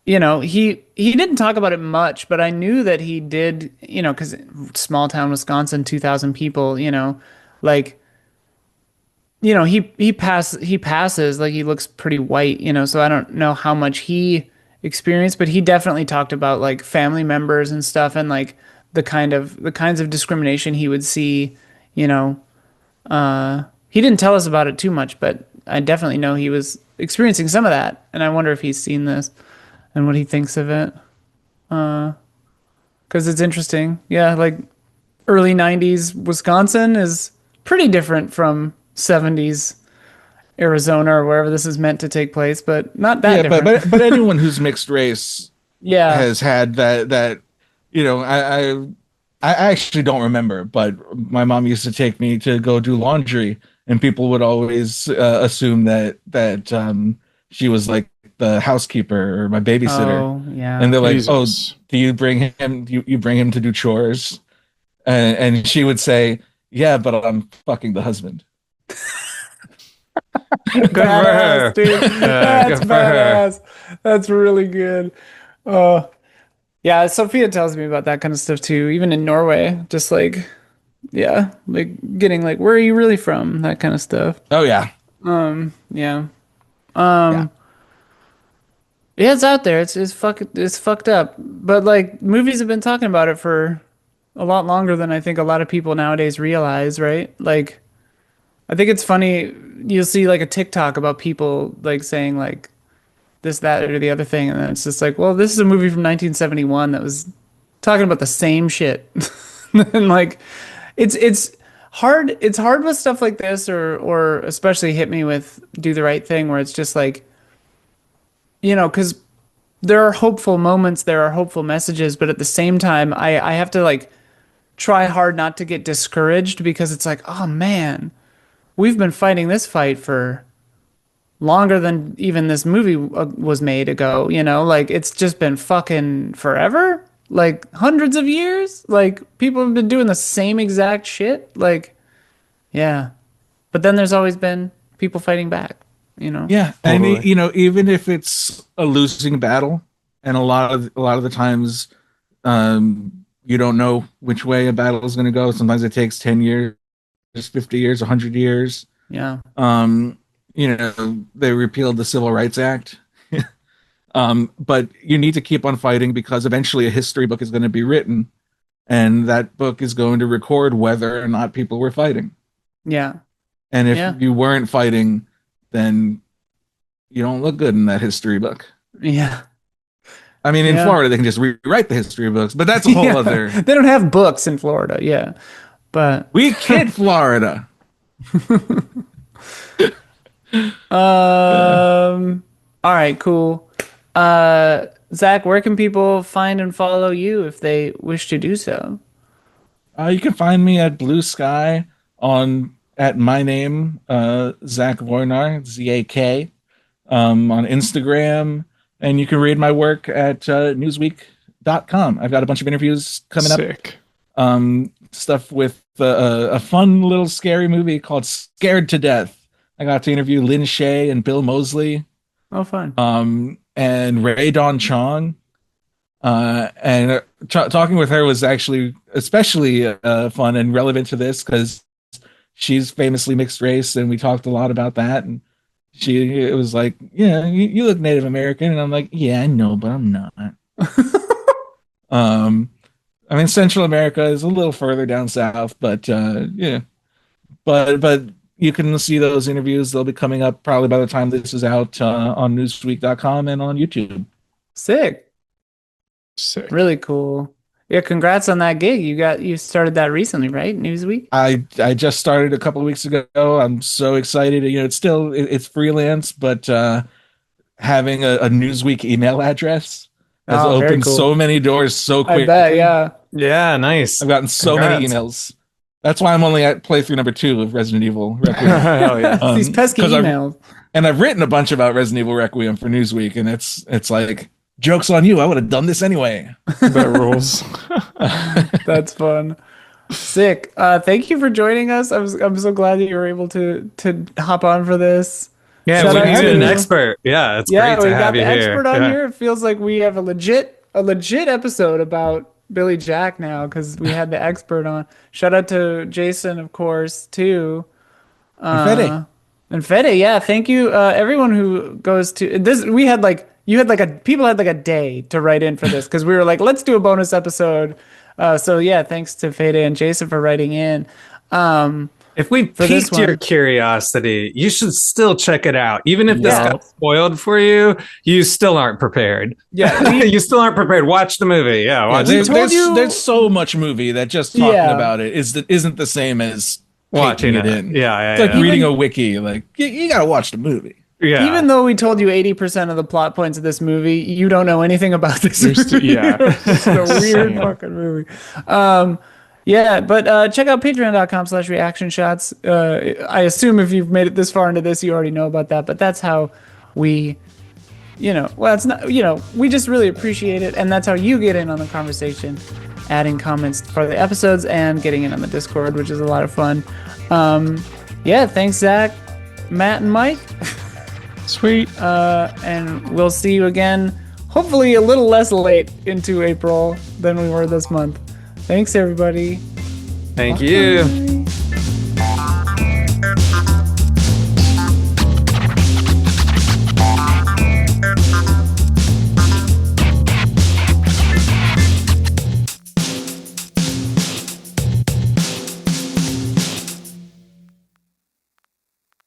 you know, he didn't talk about it much, but I knew that he did. You know, because small town Wisconsin, 2,000 people. You know, like. You know, he passes like he looks pretty white, you know, so I don't know how much he experienced, but he definitely talked about like family members and stuff and like the kinds of discrimination he would see, you know. He didn't tell us about it too much, but I definitely know he was experiencing some of that, and I wonder if he's seen this and what he thinks of it. 'Cause it's interesting. Yeah, like early 90s Wisconsin is pretty different from 70s Arizona or wherever this is meant to take place, but not that yeah, different. but anyone who's mixed race Yeah. has had that. You know, I actually don't remember, but my mom used to take me to go do laundry, and people would always assume that she was like the housekeeper or my babysitter, Oh, yeah. and they're like, Jesus. "Oh, do you bring him? You bring him to do chores?" And she would say, "Yeah, but I'm fucking the husband." Good for her. Badass, dude. That's good for her. badass. That's really good. Oh, yeah. Sophia tells me about that kind of stuff too. Even in Norway, just like, yeah, like getting like, where are you really from? That kind of stuff. Oh yeah, Yeah. yeah. Yeah, it's out there. It's fucked up. But like movies have been talking about it for a lot longer than I think a lot of people nowadays realize, right? Like I think it's funny you'll see like a TikTok about people like saying like this, that, or the other thing, and then it's just like, well, this is a movie from 1971 that was talking about the same shit. And like it's hard with stuff like this or especially hit me with Do the Right Thing where it's just like, you know, because there are hopeful moments, there are hopeful messages, but at the same time, I have to like try hard not to get discouraged because it's like, oh man, we've been fighting this fight for longer than even this movie was made ago, you know, like it's just been fucking forever, like hundreds of years, like people have been doing the same exact shit, like, yeah. But then there's always been people fighting back, you know? Yeah, and Totally. you know, even if it's a losing battle, and a lot of the times, you don't know which way a battle is going to go. Sometimes it takes 10 years, 50 years, 100 years. Yeah. You know, they repealed the Civil Rights Act, but you need to keep on fighting because eventually a history book is going to be written, and that book is going to record whether or not people were fighting. Yeah. And if Yeah. you weren't fighting, then you don't look good in that history book. Yeah. I mean, in Yeah. Florida, they can just rewrite the history books, but that's a whole Yeah. other. They don't have books in Florida, yeah. But We kid Florida. all right, cool. Zach, where can people find and follow you if they wish to do so? You can find me at Blue Sky at my name, Zak Wojnar, Zak, on Instagram, and you can read my work at Newsweek.com. I've got a bunch of interviews coming up. Sick. Stuff with a fun little scary movie called Scared to Death. I got to interview Lin Shaye and Bill Moseley, Oh, fun. and Ray Dawn Chong. And talking with her was actually especially fun and relevant to this because she's famously mixed race, and we talked a lot about that. And it was like, yeah, you look Native American, and I'm like, yeah, I know, but I'm not. I mean, Central America is a little further down south, but yeah, but you can see those interviews. They'll be coming up probably by the time this is out on Newsweek.com and on YouTube. Sick. Sick. Really cool. Yeah, congrats on that gig. You started that recently, right? Newsweek? I just started a couple of weeks ago. I'm so excited. It's freelance, but having a Newsweek email address has Oh, very opened cool. so many doors so quickly. I bet, yeah. Yeah, nice. I've gotten so many emails. That's why I'm only at playthrough number 2 of Resident Evil Requiem. Hell yeah. These pesky 'cause emails. I've written a bunch about Resident Evil Requiem for Newsweek, and it's like, joke's on you. I would have done this anyway. That rules. That's fun. Sick. Thank you for joining us. I'm so glad that you were able to hop on for this. Yeah, Shout we out need to- an expert. Yeah, it's Yeah, great we to got have the you here. expert on Yeah. here. It feels like we have a legit episode about Billy Jack now because we had the expert on. Shout out to Jason, of course, too. Fede. And Fede, yeah, thank you. Everyone who goes to this, people had like a day to write in for this because we were like, let's do a bonus episode. So yeah, thanks to Fede and Jason for writing in. If we this piqued your one. curiosity, you should still check it out. Even if this Yeah. got spoiled for you, you still aren't prepared. Yeah, You still aren't prepared. Watch the movie. Yeah, watch we it. told you- There's so much movie that just talking Yeah. about it isn't the same as Watching taking it. in. Yeah, It's like yeah. reading a wiki. Like you gotta watch the movie. Yeah. Even though we told you 80% of the plot points of this movie, you don't know anything about this There's movie. yeah. It's a weird Same. fucking movie. Yeah, but check out patreon.com/reaction shots. I assume if you've made it this far into this, you already know about that, but that's how we, it's not, we just really appreciate it. And that's how you get in on the conversation, adding comments for the episodes and getting in on the Discord, which is a lot of fun. Yeah, thanks, Zach, Matt, and Mike. Sweet. And we'll see you again, hopefully a little less late into April than we were this month. Thanks, everybody. Thank you. Bye.